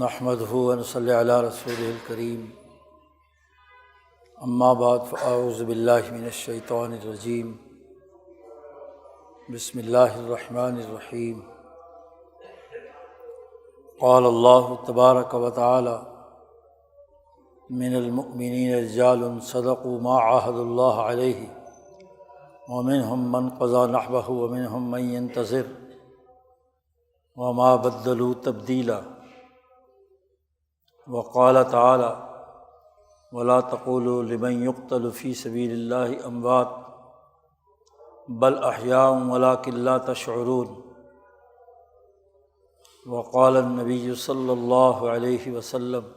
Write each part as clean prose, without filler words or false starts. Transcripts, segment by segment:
نحمدہ ونصلی علی رسولہ الکریم، اما بعد فاعوذ باللہ من الشیطان الرجیم، بسم اللہ الرحمن الرحیم۔ قال اللہ تبارک و تعالی من المؤمنین رجال صدقوا ما عاہدوا اللہ علیہ ومنہم من قضی نحبہ ومنہم من ینتظر وما بدلوا تبدیلا۔ وقال تعالی ولا تقولوا لمن يقتل في سبيل الله اموات بل احیاء ولكن لا تشعرون۔ وقال النبی صلی اللہ علیہ وسلم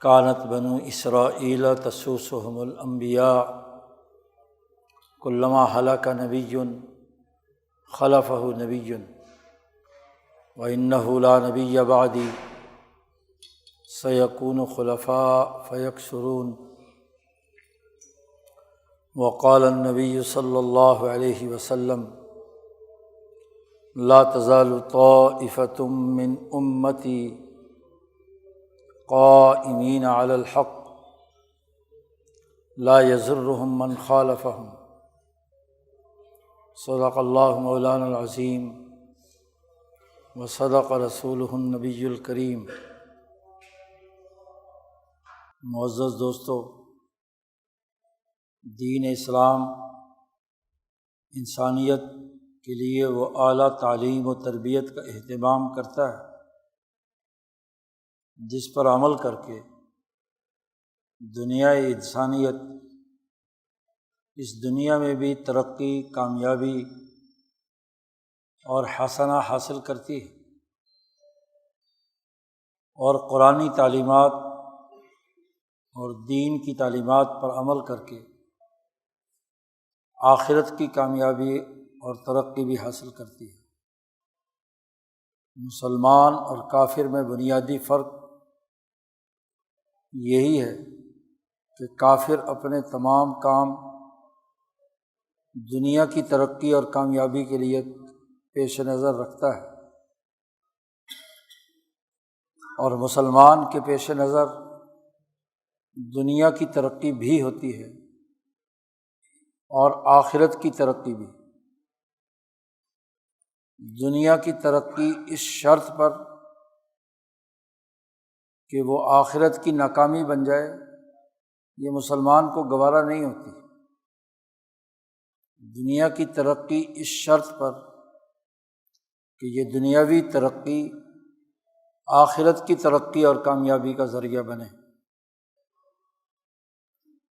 كانت بنو اسرائیل تسوسهم الانبیاء كلما هلك نبی خلفه نبی وَإِنَّهُ لَا نَبِيَّ بَعْدِي سَيَكُونُ خُلَفَاء فَيَكْثُرُونَ۔ وقال النبی صلی اللہ علیہ وسلم لا تزال طائفة من أمتي قائمين على الحق لا يضرهم من خالفهم۔ صدق اللہ مولانا العظیم وصدق رسولہ النبی الکریم۔ معزز دوستو، دین اسلام انسانیت کے لیے وہ اعلیٰ تعلیم و تربیت کا اہتمام کرتا ہے جس پر عمل کر کے دنیا انسانیت اس دنیا میں بھی ترقی، کامیابی اور حسنہ حاصل کرتی ہے، اور قرآنی تعلیمات اور دین کی تعلیمات پر عمل کر کے آخرت کی کامیابی اور ترقی بھی حاصل کرتی ہے۔ مسلمان اور کافر میں بنیادی فرق یہی ہے کہ کافر اپنے تمام کام دنیا کی ترقی اور کامیابی کے لیے پیش نظر رکھتا ہے، اور مسلمان کے پیش نظر دنیا کی ترقی بھی ہوتی ہے اور آخرت کی ترقی بھی۔ دنیا کی ترقی اس شرط پر کہ وہ آخرت کی ناکامی بن جائے، یہ مسلمان کو گوارا نہیں ہوتی۔ دنیا کی ترقی اس شرط پر کہ یہ دنیاوی ترقی آخرت کی ترقی اور کامیابی کا ذریعہ بنے،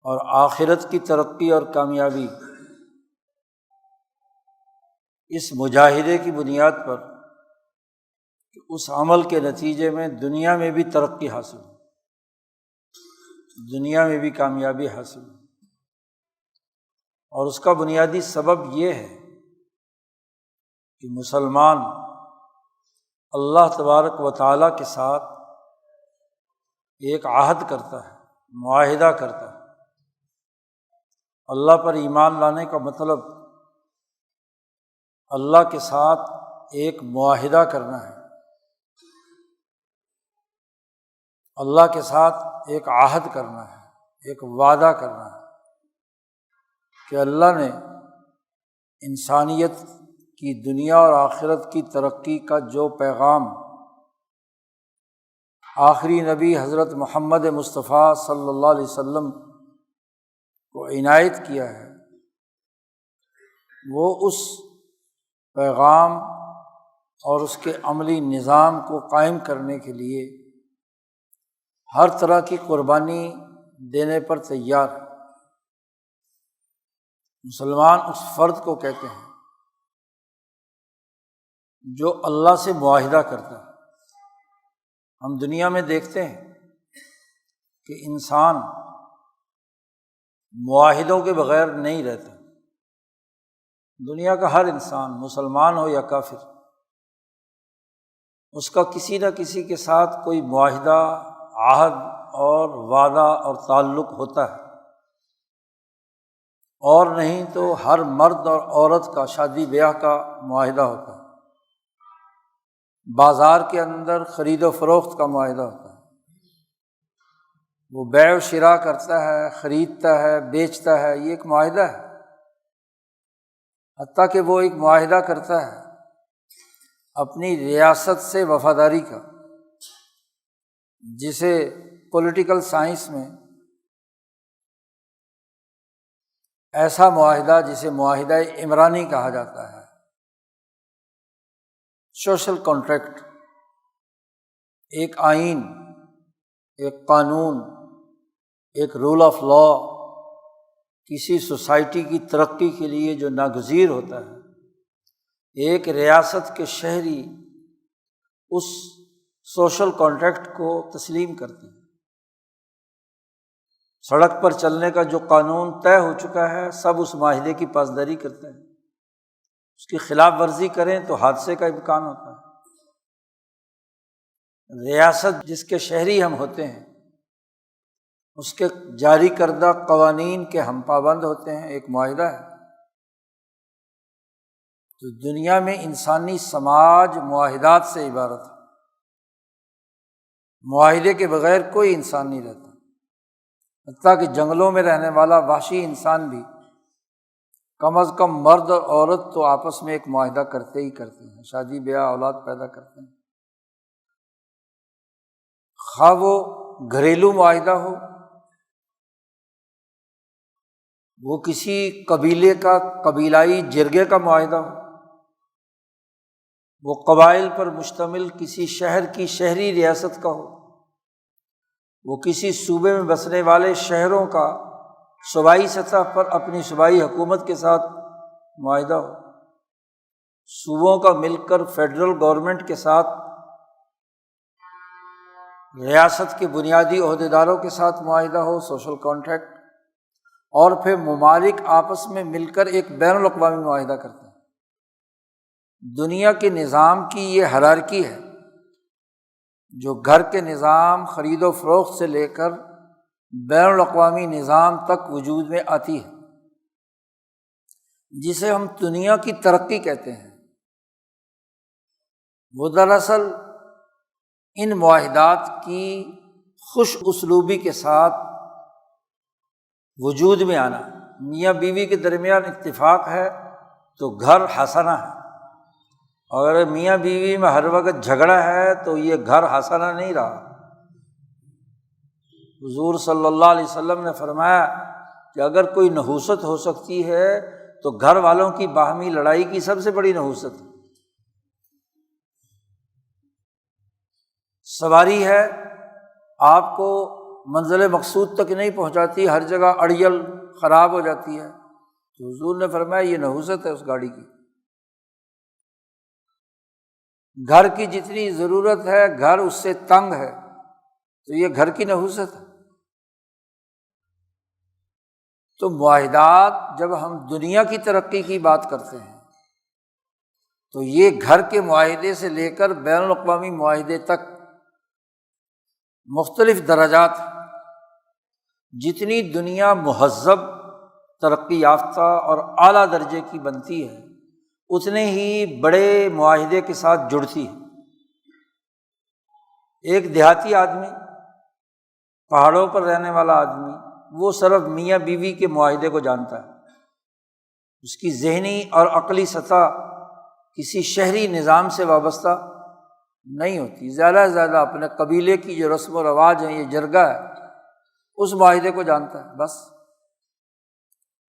اور آخرت کی ترقی اور کامیابی اس مجاہدے کی بنیاد پر کہ اس عمل کے نتیجے میں دنیا میں بھی ترقی حاصل ہو، دنیا میں بھی کامیابی حاصل ہو۔ اور اس کا بنیادی سبب یہ ہے کہ مسلمان اللہ تبارک و تعالیٰ کے ساتھ ایک عہد کرتا ہے، معاہدہ کرتا ہے۔ اللہ پر ایمان لانے کا مطلب اللہ کے ساتھ ایک معاہدہ کرنا ہے، اللہ کے ساتھ ایک عہد کرنا ہے، ایک وعدہ کرنا ہے کہ اللہ نے انسانیت کی دنیا اور آخرت کی ترقی کا جو پیغام آخری نبی حضرت محمد مصطفیٰ صلی اللہ علیہ وسلم کو عنایت کیا ہے، وہ اس پیغام اور اس کے عملی نظام کو قائم کرنے کے لیے ہر طرح کی قربانی دینے پر تیار ہے۔ مسلمان اس فرد کو کہتے ہیں جو اللہ سے معاہدہ کرتا ہے۔ ہم دنیا میں دیکھتے ہیں کہ انسان معاہدوں کے بغیر نہیں رہتا۔ دنیا کا ہر انسان، مسلمان ہو یا کافر، اس کا کسی نہ کسی کے ساتھ کوئی معاہدہ، عہد اور وعدہ اور تعلق ہوتا ہے، اور نہیں تو ہر مرد اور عورت کا شادی بیاہ کا معاہدہ ہوتا ہے۔ بازار کے اندر خرید و فروخت کا معاہدہ ہوتا ہے، وہ بیع و شراء کرتا ہے، خریدتا ہے، بیچتا ہے، یہ ایک معاہدہ ہے۔ حتیٰ کہ وہ ایک معاہدہ کرتا ہے اپنی ریاست سے وفاداری کا، جسے پولیٹیکل سائنس میں ایسا معاہدہ جسے معاہدہ عمرانی کہا جاتا ہے، سوشل کانٹریکٹ، ایک آئین، ایک قانون، ایک رول آف لا کسی سوسائٹی کی ترقی کے لیے جو ناگزیر ہوتا ہے، ایک ریاست کے شہری اس سوشل کانٹریکٹ کو تسلیم کرتے ہیں۔ سڑک پر چلنے کا جو قانون طے ہو چکا ہے، سب اس معاہدے کی پاسداری کرتے ہیں، اس کی خلاف ورزی کریں تو حادثے کا امکان ہوتا ہے۔ ریاست جس کے شہری ہم ہوتے ہیں، اس کے جاری کردہ قوانین کے ہم پابند ہوتے ہیں، ایک معاہدہ ہے۔ تو دنیا میں انسانی سماج معاہدات سے عبارت ہے، معاہدے کے بغیر کوئی انسان نہیں رہتا، حتیٰ کہ جنگلوں میں رہنے والا وحشی انسان بھی کم از کم مرد اور عورت تو آپس میں ایک معاہدہ کرتے ہی کرتے ہیں، شادی بیاہ اولاد پیدا کرتے ہیں، خواہ وہ گھریلو معاہدہ ہو، وہ کسی قبیلے کا قبیلائی جرگے کا معاہدہ ہو، وہ قبائل پر مشتمل کسی شہر کی شہری ریاست کا ہو، وہ کسی صوبے میں بسنے والے شہروں کا صوبائی سطح پر اپنی صوبائی حکومت کے ساتھ معاہدہ ہو، صوبوں کا مل کر فیڈرل گورنمنٹ کے ساتھ، ریاست کے بنیادی عہدیداروں کے ساتھ معاہدہ ہو، سوشل کانٹریکٹ، اور پھر ممالک آپس میں مل کر ایک بین الاقوامی معاہدہ کرتے ہیں۔ دنیا کے نظام کی یہ ہیرارکی ہے، جو گھر کے نظام خرید و فروخت سے لے کر بین الاقوامی نظام تک وجود میں آتی ہے، جسے ہم دنیا کی ترقی کہتے ہیں۔ وہ دراصل ان معاہدات کی خوش اسلوبی کے ساتھ وجود میں آنا، میاں بیوی کے درمیان اتفاق ہے تو گھر حسنہ ہے، اور میاں بیوی میں ہر وقت جھگڑا ہے تو یہ گھر حسنہ نہیں رہا۔ حضور صلی اللہ علیہ وسلم نے فرمایا کہ اگر کوئی نحوست ہو سکتی ہے تو گھر والوں کی باہمی لڑائی کی سب سے بڑی نحوست ہے۔ سواری ہے، آپ کو منزل مقصود تک نہیں پہنچاتی، ہر جگہ اڑیل خراب ہو جاتی ہے، تو حضور نے فرمایا یہ نحوست ہے اس گاڑی کی۔ گھر کی جتنی ضرورت ہے، گھر اس سے تنگ ہے تو یہ گھر کی نحوست ہے۔ تو معاہدات جب ہم دنیا کی ترقی کی بات کرتے ہیں تو یہ گھر کے معاہدے سے لے کر بین الاقوامی معاہدے تک مختلف درجات ہیں۔ جتنی دنیا مہذب، ترقی یافتہ اور اعلیٰ درجے کی بنتی ہے، اتنے ہی بڑے معاہدے کے ساتھ جڑتی ہے۔ ایک دیہاتی آدمی، پہاڑوں پر رہنے والا آدمی، وہ صرف میاں بیوی کے معاہدے کو جانتا ہے، اس کی ذہنی اور عقلی سطح کسی شہری نظام سے وابستہ نہیں ہوتی، زیادہ سے زیادہ اپنے قبیلے کی جو رسم و رواج ہیں، یہ جرگہ ہے، اس معاہدے کو جانتا ہے بس۔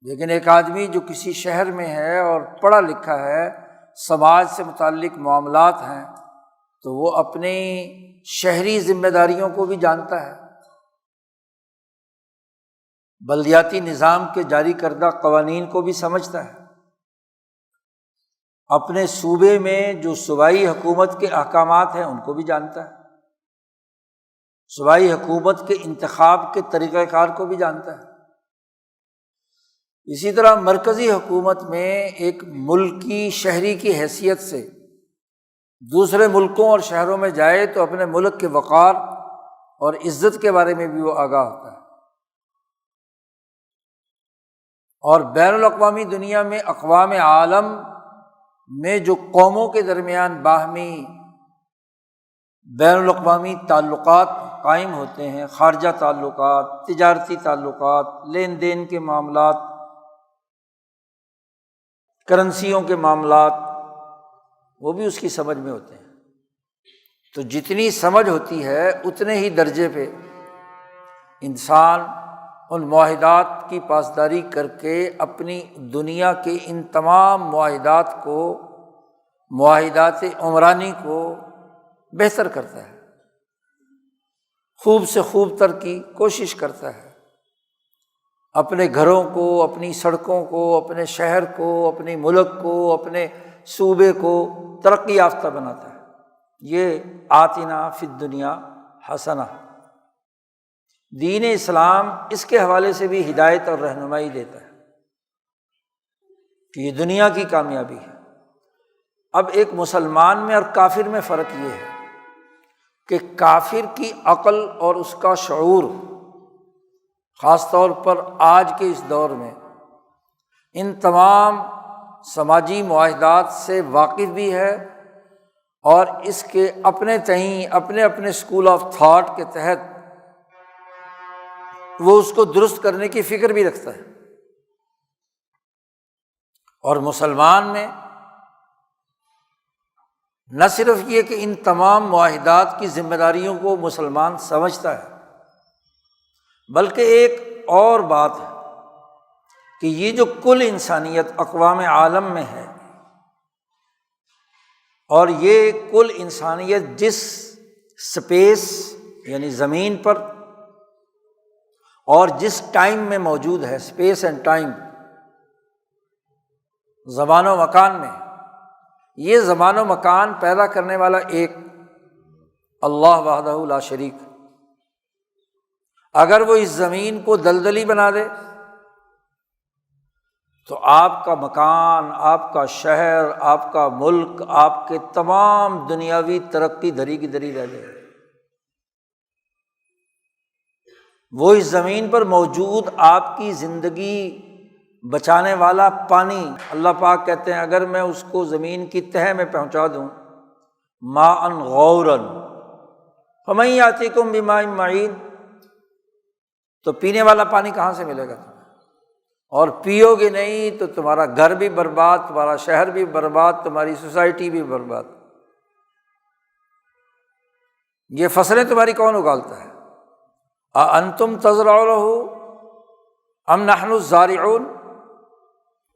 لیکن ایک آدمی جو کسی شہر میں ہے اور پڑھا لکھا ہے، سماج سے متعلق معاملات ہیں، تو وہ اپنی شہری ذمہ داریوں کو بھی جانتا ہے، بلدیاتی نظام کے جاری کردہ قوانین کو بھی سمجھتا ہے، اپنے صوبے میں جو صوبائی حکومت کے احکامات ہیں ان کو بھی جانتا ہے، صوبائی حکومت کے انتخاب کے طریقہ کار کو بھی جانتا ہے۔ اسی طرح مرکزی حکومت میں ایک ملکی شہری کی حیثیت سے دوسرے ملکوں اور شہروں میں جائے تو اپنے ملک کے وقار اور عزت کے بارے میں بھی وہ آگاہ ہوتا ہے، اور بین الاقوامی دنیا میں اقوام عالم میں جو قوموں کے درمیان باہمی بین الاقوامی تعلقات قائم ہوتے ہیں، خارجہ تعلقات، تجارتی تعلقات، لین دین کے معاملات، کرنسیوں کے معاملات، وہ بھی اس کی سمجھ میں ہوتے ہیں۔ تو جتنی سمجھ ہوتی ہے اتنے ہی درجے پہ انسان ان معاہدات کی پاسداری کر کے اپنی دنیا کے ان تمام معاہدات کو، معاہدات عمرانی کو بہتر کرتا ہے، خوب سے خوب تر کی کوشش کرتا ہے، اپنے گھروں کو، اپنی سڑکوں کو، اپنے شہر کو، اپنے ملک کو، اپنے صوبے کو ترقی یافتہ بناتا ہے۔ یہ آتنا فی الدنیا حسنہ، دین اسلام اس کے حوالے سے بھی ہدایت اور رہنمائی دیتا ہے کہ یہ دنیا کی کامیابی ہے۔ اب ایک مسلمان میں اور کافر میں فرق یہ ہے کہ کافر کی عقل اور اس کا شعور خاص طور پر آج کے اس دور میں ان تمام سماجی معاہدات سے واقف بھی ہے، اور اس کے اپنے تئیں اپنے اپنے اسکول آف تھاٹ کے تحت وہ اس کو درست کرنے کی فکر بھی رکھتا ہے۔ اور مسلمان میں نہ صرف یہ کہ ان تمام معاہدات کی ذمہ داریوں کو مسلمان سمجھتا ہے، بلکہ ایک اور بات ہے کہ یہ جو کل انسانیت اقوام عالم میں ہے، اور یہ کل انسانیت جس سپیس یعنی زمین پر اور جس ٹائم میں موجود ہے، اسپیس اینڈ ٹائم، زمان و مکان میں، یہ زمان و مکان پیدا کرنے والا ایک اللہ وحدہ لا شریک۔ اگر وہ اس زمین کو دلدلی بنا دے تو آپ کا مکان، آپ کا شہر، آپ کا ملک، آپ کے تمام دنیاوی ترقی دھری کی دھری رہ جائے۔ وہ اس زمین پر موجود آپ کی زندگی بچانے والا پانی، اللہ پاک کہتے ہیں اگر میں اس کو زمین کی تہہ میں پہنچا دوں، ماء غورا فمن یاتیکم بماء معین، تو پینے والا پانی کہاں سے ملے گا تمہیں؟ اور پیو گے نہیں تو تمہارا گھر بھی برباد، تمہارا شہر بھی برباد، تمہاری سوسائٹی بھی برباد۔ یہ فصلیں تمہاری کون اگالتا ہے؟ اَأَنتُمْ تَزْرَعُونَهُ أَمْ نَحْنُ الزَّارِعُونَ۔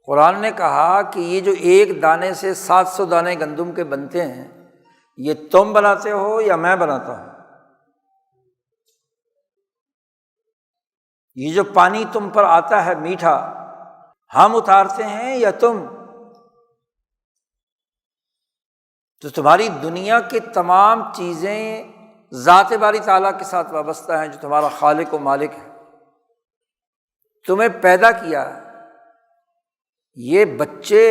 قرآن نے کہا کہ یہ جو ایک دانے سے 700 دانے گندم کے بنتے ہیں، یہ تم بناتے ہو یا میں بناتا ہوں؟ یہ جو پانی تم پر آتا ہے میٹھا، ہم اتارتے ہیں یا تم؟ تو تمہاری دنیا کی تمام چیزیں ذات باری تعالیٰ کے ساتھ وابستہ ہیں، جو تمہارا خالق و مالک ہے، تمہیں پیدا کیا۔ یہ بچے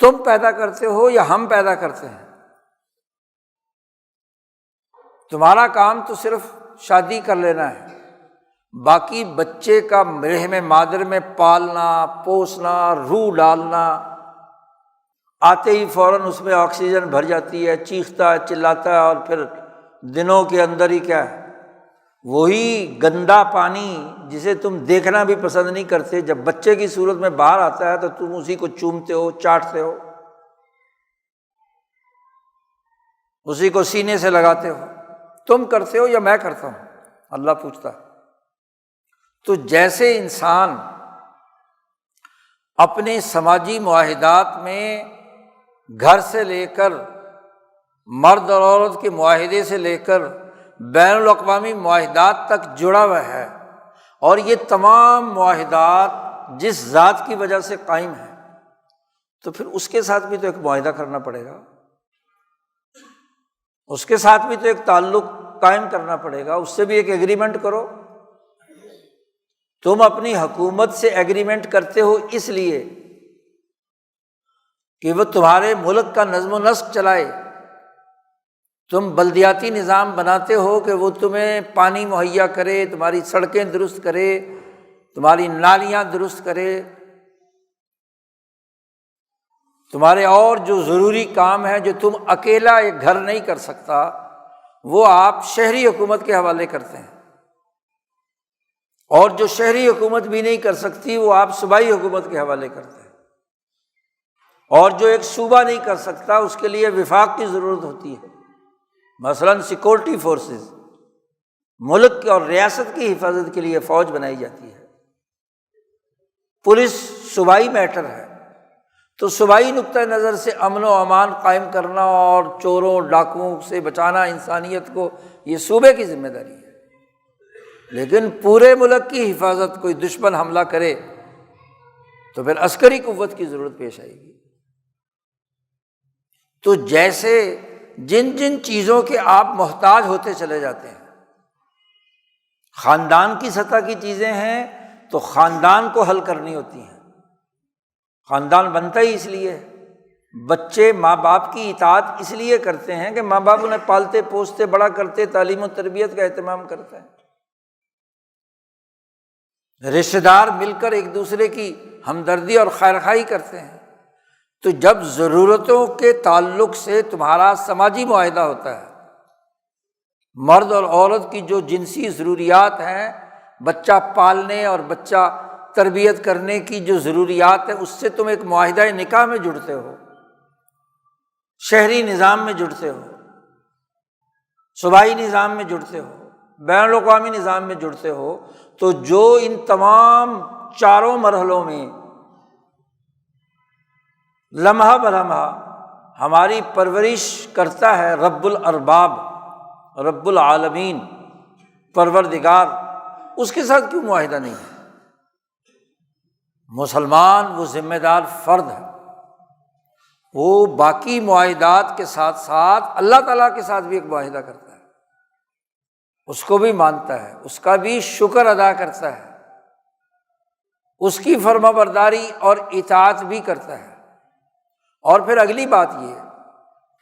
تم پیدا کرتے ہو یا ہم پیدا کرتے ہیں؟ تمہارا کام تو صرف شادی کر لینا ہے، باقی بچے کا رحم مادر میں پالنا، پوسنا، روح ڈالنا، آتے ہی فوراً اس میں آکسیجن بھر جاتی ہے، چیختا ہے، چلاتا ہے، اور پھر دنوں کے اندر ہی کیا ہے، وہی گندا پانی جسے تم دیکھنا بھی پسند نہیں کرتے، جب بچے کی صورت میں باہر آتا ہے تو تم اسی کو چومتے ہو، چاٹتے ہو، اسی کو سینے سے لگاتے ہو۔ تم کرتے ہو یا میں کرتا ہوں؟ اللہ پوچھتا ہے۔ تو جیسے انسان اپنے سماجی معاہدات میں گھر سے لے کر مرد اور عورت کے معاہدے سے لے کر بین الاقوامی معاہدات تک جڑا ہوا ہے، اور یہ تمام معاہدات جس ذات کی وجہ سے قائم ہے، تو پھر اس کے ساتھ بھی تو ایک معاہدہ کرنا پڑے گا، اس کے ساتھ بھی تو ایک تعلق قائم کرنا پڑے گا، اس سے بھی ایک ایگریمنٹ کرو۔ تم اپنی حکومت سے ایگریمنٹ کرتے ہو اس لیے کہ وہ تمہارے ملک کا نظم و نسق چلائے، تم بلدیاتی نظام بناتے ہو کہ وہ تمہیں پانی مہیا کرے، تمہاری سڑکیں درست کرے، تمہاری نالیاں درست کرے، تمہارے اور جو ضروری کام ہے جو تم اکیلا ایک گھر نہیں کر سکتا، وہ آپ شہری حکومت کے حوالے کرتے ہیں، اور جو شہری حکومت بھی نہیں کر سکتی وہ آپ صوبائی حکومت کے حوالے کرتے ہیں، اور جو ایک صوبہ نہیں کر سکتا اس کے لیے وفاق کی ضرورت ہوتی ہے۔ مثلاً سیکورٹی فورسز، ملک اور ریاست کی حفاظت کے لیے فوج بنائی جاتی ہے، پولیس صوبائی میٹر ہے، تو صوبائی نقطۂ نظر سے امن و امان قائم کرنا اور چوروں ڈاکوؤں سے بچانا انسانیت کو، یہ صوبے کی ذمہ داری ہے۔ لیکن پورے ملک کی حفاظت، کوئی دشمن حملہ کرے تو پھر عسکری قوت کی ضرورت پیش آئے گی۔ تو جیسے جن جن چیزوں کے آپ محتاج ہوتے چلے جاتے ہیں، خاندان کی سطح کی چیزیں ہیں تو خاندان کو حل کرنی ہوتی ہیں، خاندان بنتا ہی اس لیے ہے، بچے ماں باپ کی اطاعت اس لیے کرتے ہیں کہ ماں باپ انہیں پالتے پوستے بڑا کرتے، تعلیم و تربیت کا اہتمام کرتے ہیں، رشتہ دار مل کر ایک دوسرے کی ہمدردی اور خیرخواہی کرتے ہیں۔ تو جب ضرورتوں کے تعلق سے تمہارا سماجی معاہدہ ہوتا ہے، مرد اور عورت کی جو جنسی ضروریات ہیں، بچہ پالنے اور بچہ تربیت کرنے کی جو ضروریات ہیں، اس سے تم ایک معاہدہ نکاح میں جڑتے ہو، شہری نظام میں جڑتے ہو، صوبائی نظام میں جڑتے ہو، بین الاقوامی نظام میں جڑتے ہو، تو جو ان تمام چاروں مرحلوں میں لمحہ بلمحہ ہماری پرورش کرتا ہے رب الارباب، رب العالمین، پروردگار، اس کے ساتھ کیوں معاہدہ نہیں ہے؟ مسلمان وہ ذمہ دار فرد ہے، وہ باقی معاہدات کے ساتھ ساتھ اللہ تعالیٰ کے ساتھ بھی ایک معاہدہ کرتا ہے، اس کو بھی مانتا ہے، اس کا بھی شکر ادا کرتا ہے، اس کی فرما برداری اور اطاعت بھی کرتا ہے۔ اور پھر اگلی بات یہ ہے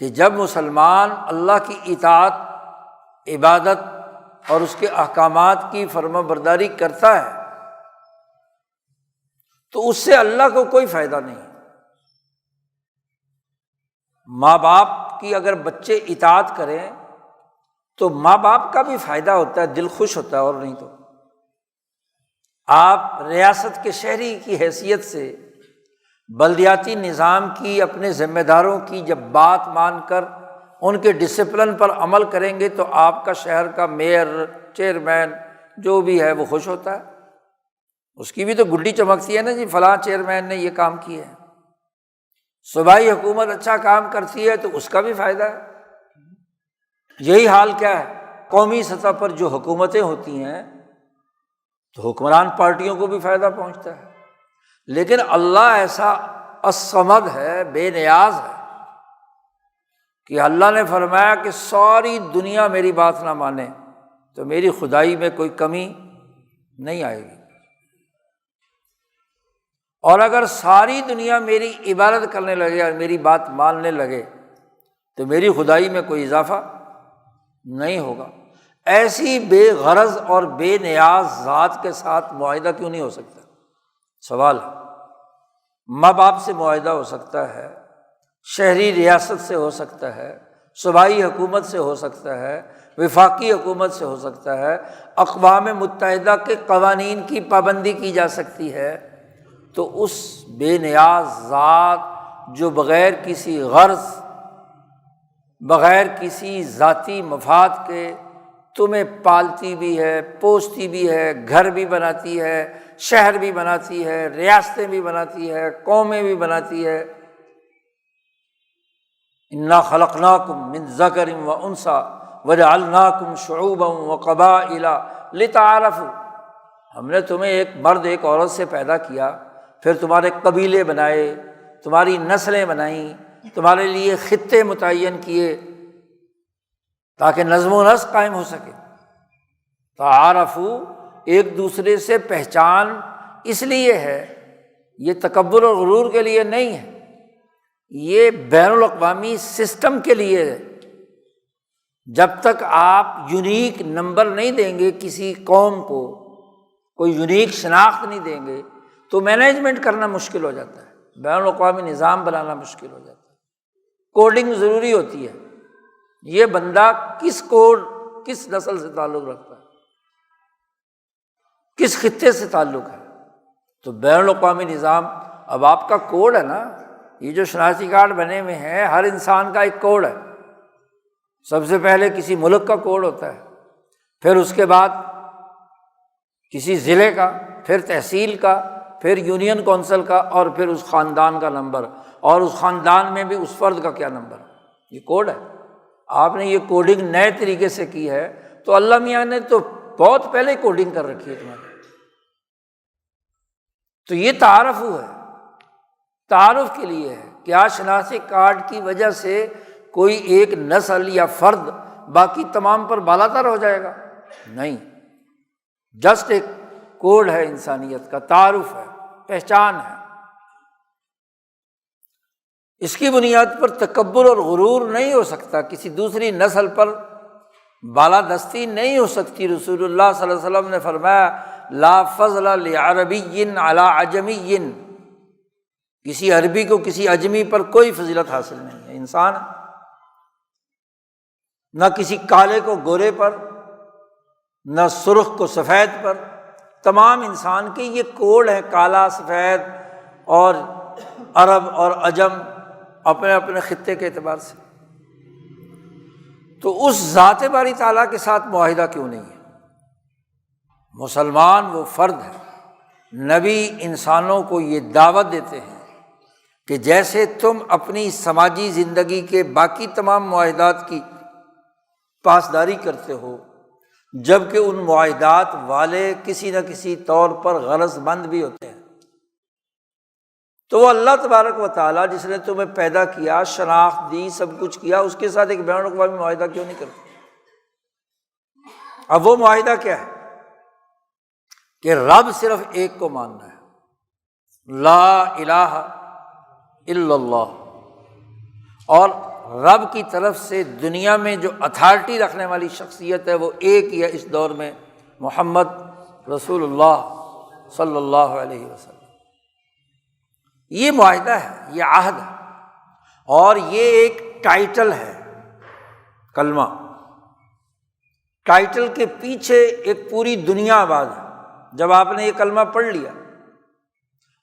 کہ جب مسلمان اللہ کی اطاعت، عبادت اور اس کے احکامات کی فرما برداری کرتا ہے تو اس سے اللہ کو کوئی فائدہ نہیں۔ ماں باپ کی اگر بچے اطاعت کریں تو ماں باپ کا بھی فائدہ ہوتا ہے، دل خوش ہوتا ہے، اور نہیں تو آپ ریاست کے شہری کی حیثیت سے بلدیاتی نظام کی، اپنے ذمہ داروں کی جب بات مان کر ان کے ڈسپلن پر عمل کریں گے تو آپ کا شہر کا میئر، چیئرمین جو بھی ہے وہ خوش ہوتا ہے، اس کی بھی تو گڈی چمکتی ہے نا جی، فلاں چیئرمین نے یہ کام کیا ہے۔ صوبائی حکومت اچھا کام کرتی ہے تو اس کا بھی فائدہ ہے۔ یہی حال کیا ہے قومی سطح پر جو حکومتیں ہوتی ہیں تو حکمران پارٹیوں کو بھی فائدہ پہنچتا ہے، لیکن اللہ ایسا الصمد ہے، بے نیاز ہے کہ اللہ نے فرمایا کہ ساری دنیا میری بات نہ مانے تو میری خدائی میں کوئی کمی نہیں آئے گی، اور اگر ساری دنیا میری عبادت کرنے لگے اور میری بات ماننے لگے تو میری خدائی میں کوئی اضافہ نہیں ہوگا۔ ایسی بے غرض اور بے نیاز ذات کے ساتھ معاہدہ کیوں نہیں ہو سکتا؟ سوال ہے۔ ماں باپ سے معاہدہ ہو سکتا ہے، شہری ریاست سے ہو سکتا ہے، صوبائی حکومت سے ہو سکتا ہے، وفاقی حکومت سے ہو سکتا ہے، اقوام متحدہ کے قوانین کی پابندی کی جا سکتی ہے، تو اس بے نیاز ذات جو بغیر کسی غرض، بغیر کسی ذاتی مفاد کے تمہیں پالتی بھی ہے، پوستی بھی ہے، گھر بھی بناتی ہے، شہر بھی بناتی ہے، ریاستیں بھی بناتی ہے، قومیں بھی بناتی ہے۔ انا خلقناکم من ذکر و انثی وجعلناکم شعوبا وقبائل لتعارفوا، ہم نے تمہیں ایک مرد ایک عورت سے پیدا کیا، پھر تمہارے قبیلے بنائے، تمہاری نسلیں بنائیں، تمہارے لیے خطے متعین کیے تاکہ نظم و نسق قائم ہو سکے۔ تعارفوا، ایک دوسرے سے پہچان اس لیے ہے، یہ تکبر اور غرور کے لیے نہیں ہے، یہ بین الاقوامی سسٹم کے لیے ہے۔ جب تک آپ یونیک نمبر نہیں دیں گے کسی قوم کو، کوئی یونیک شناخت نہیں دیں گے تو مینجمنٹ کرنا مشکل ہو جاتا ہے، بین الاقوامی نظام بنانا مشکل ہو جاتا ہے، کوڈنگ ضروری ہوتی ہے۔ یہ بندہ کس کوڈ، کس نسل سے تعلق رکھتا ہے، کس خطے سے تعلق ہے۔ تو بین الاقوامی نظام اب آپ کا کوڈ ہے نا، یہ جو شناختی کارڈ بنے ہوئے ہیں ہر انسان کا ایک کوڈ ہے۔ سب سے پہلے کسی ملک کا کوڈ ہوتا ہے، پھر اس کے بعد کسی ضلع کا، پھر تحصیل کا، پھر یونین کونسل کا، اور پھر اس خاندان کا نمبر، اور اس خاندان میں بھی اس فرد کا کیا نمبر۔ یہ کوڈ ہے۔ آپ نے یہ کوڈنگ نئے طریقے سے کی ہے تو اللہ میاں نے تو بہت پہلے کوڈنگ کر رکھی ہے تمہاری۔ تو یہ تعارف ہے، تعارف کے لیے ہے۔ کیا شناختی کارڈ کی وجہ سے کوئی ایک نسل یا فرد باقی تمام پر بالاتر ہو جائے گا؟ نہیں، جسٹ ایک کوڈ ہے، انسانیت کا تعارف ہے، پہچان ہے۔ اس کی بنیاد پر تکبر اور غرور نہیں ہو سکتا، کسی دوسری نسل پر بالادستی نہیں ہو سکتی۔ رسول اللہ صلی اللہ علیہ وسلم نے فرمایا لا فضل لعربی علی عجمی، کسی عربی کو کسی اجمی پر کوئی فضیلت حاصل نہیں ہے، انسان ہے۔ نہ کسی کالے کو گورے پر، نہ سرخ کو سفید پر، تمام انسان کے یہ کوڈ ہے، کالا، سفید، اور عرب اور عجم اپنے اپنے خطے کے اعتبار سے۔ تو اس ذات باری تعالیٰ کے ساتھ معاہدہ کیوں نہیں ہے؟ مسلمان وہ فرد ہے، نبی انسانوں کو یہ دعوت دیتے ہیں کہ جیسے تم اپنی سماجی زندگی کے باقی تمام معاہدات کی پاسداری کرتے ہو، جبکہ ان معاہدات والے کسی نہ کسی طور پر غرض مند بھی ہوتے ہیں، تو وہ اللہ تبارک و تعالیٰ جس نے تمہیں پیدا کیا، شناخت دی، سب کچھ کیا، اس کے ساتھ ایک بین الاقوامی معاہدہ کیوں نہیں کرتے؟ اب وہ معاہدہ کیا ہے کہ رب صرف ایک کو ماننا ہے، لا الہ الا اللہ، اور رب کی طرف سے دنیا میں جو اتھارٹی رکھنے والی شخصیت ہے وہ ایک ہی ہے اس دور میں، محمد رسول اللہ صلی اللہ علیہ وسلم۔ یہ معاہدہ ہے، یہ عہد ہے، اور یہ ایک ٹائٹل ہے، کلمہ۔ ٹائٹل کے پیچھے ایک پوری دنیا آباد ہے۔ جب آپ نے یہ کلمہ پڑھ لیا،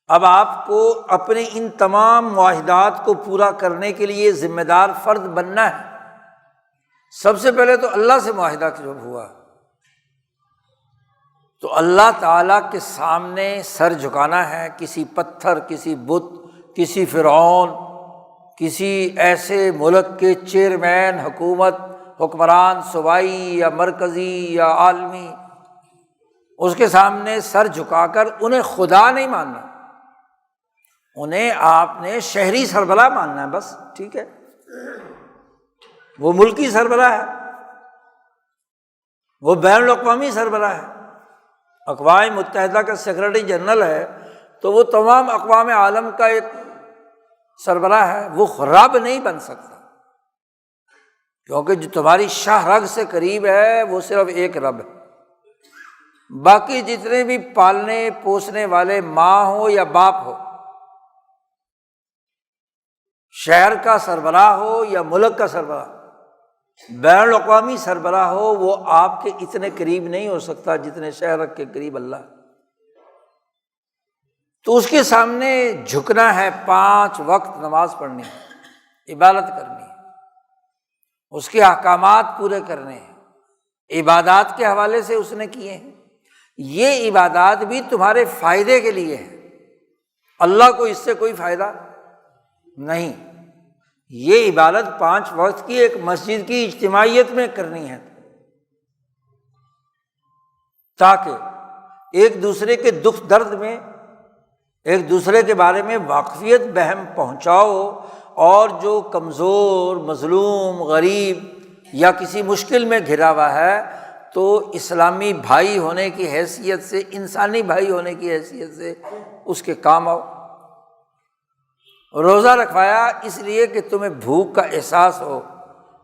اب آپ کو اپنے ان تمام معاہدات کو پورا کرنے کے لیے ذمہ دار فرد بننا ہے۔ سب سے پہلے تو اللہ سے معاہدہ جب ہوا تو اللہ تعالیٰ کے سامنے سر جھکانا ہے، کسی پتھر، کسی بت، کسی فرعون، کسی ایسے ملک کے چیئرمین، حکومت، حکمران صوبائی یا مرکزی یا عالمی، اس کے سامنے سر جھکا کر انہیں خدا نہیں ماننا، انہیں آپ نے شہری سربراہ ماننا ہے، بس ٹھیک ہے، وہ ملکی سربراہ ہے، وہ بین الاقوامی سربراہ ہے، اقوام متحدہ کا سیکرٹری جنرل ہے، تو وہ تمام اقوام عالم کا ایک سربراہ ہے، وہ رب نہیں بن سکتا، کیونکہ جو تمہاری شاہ رگ سے قریب ہے وہ صرف ایک رب ہے۔ باقی جتنے بھی پالنے پوسنے والے ماں ہو یا باپ ہو، شہر کا سربراہ ہو یا ملک کا سربراہ، بین الاقوامی سربراہ ہو، وہ آپ کے اتنے قریب نہیں ہو سکتا جتنے شہر کے قریب اللہ۔ تو اس کے سامنے جھکنا ہے، 5 وقت نماز پڑھنی ہے، عبادت کرنی ہے، اس کے احکامات پورے کرنے ہیں، عبادات کے حوالے سے اس نے کیے ہیں۔ یہ عبادات بھی تمہارے فائدے کے لیے ہے، اللہ کو اس سے کوئی فائدہ نہیں۔ یہ عبادت 5 وقت کی ایک مسجد کی اجتماعیت میں کرنی ہے، تاکہ ایک دوسرے کے دکھ درد میں ایک دوسرے کے بارے میں واقفیت بہم پہنچاؤ، اور جو کمزور، مظلوم، غریب یا کسی مشکل میں گھرا ہوا ہے تو اسلامی بھائی ہونے کی حیثیت سے، انسانی بھائی ہونے کی حیثیت سے اس کے کام آؤ۔ روزہ رکھوایا اس لیے کہ تمہیں بھوک کا احساس ہو،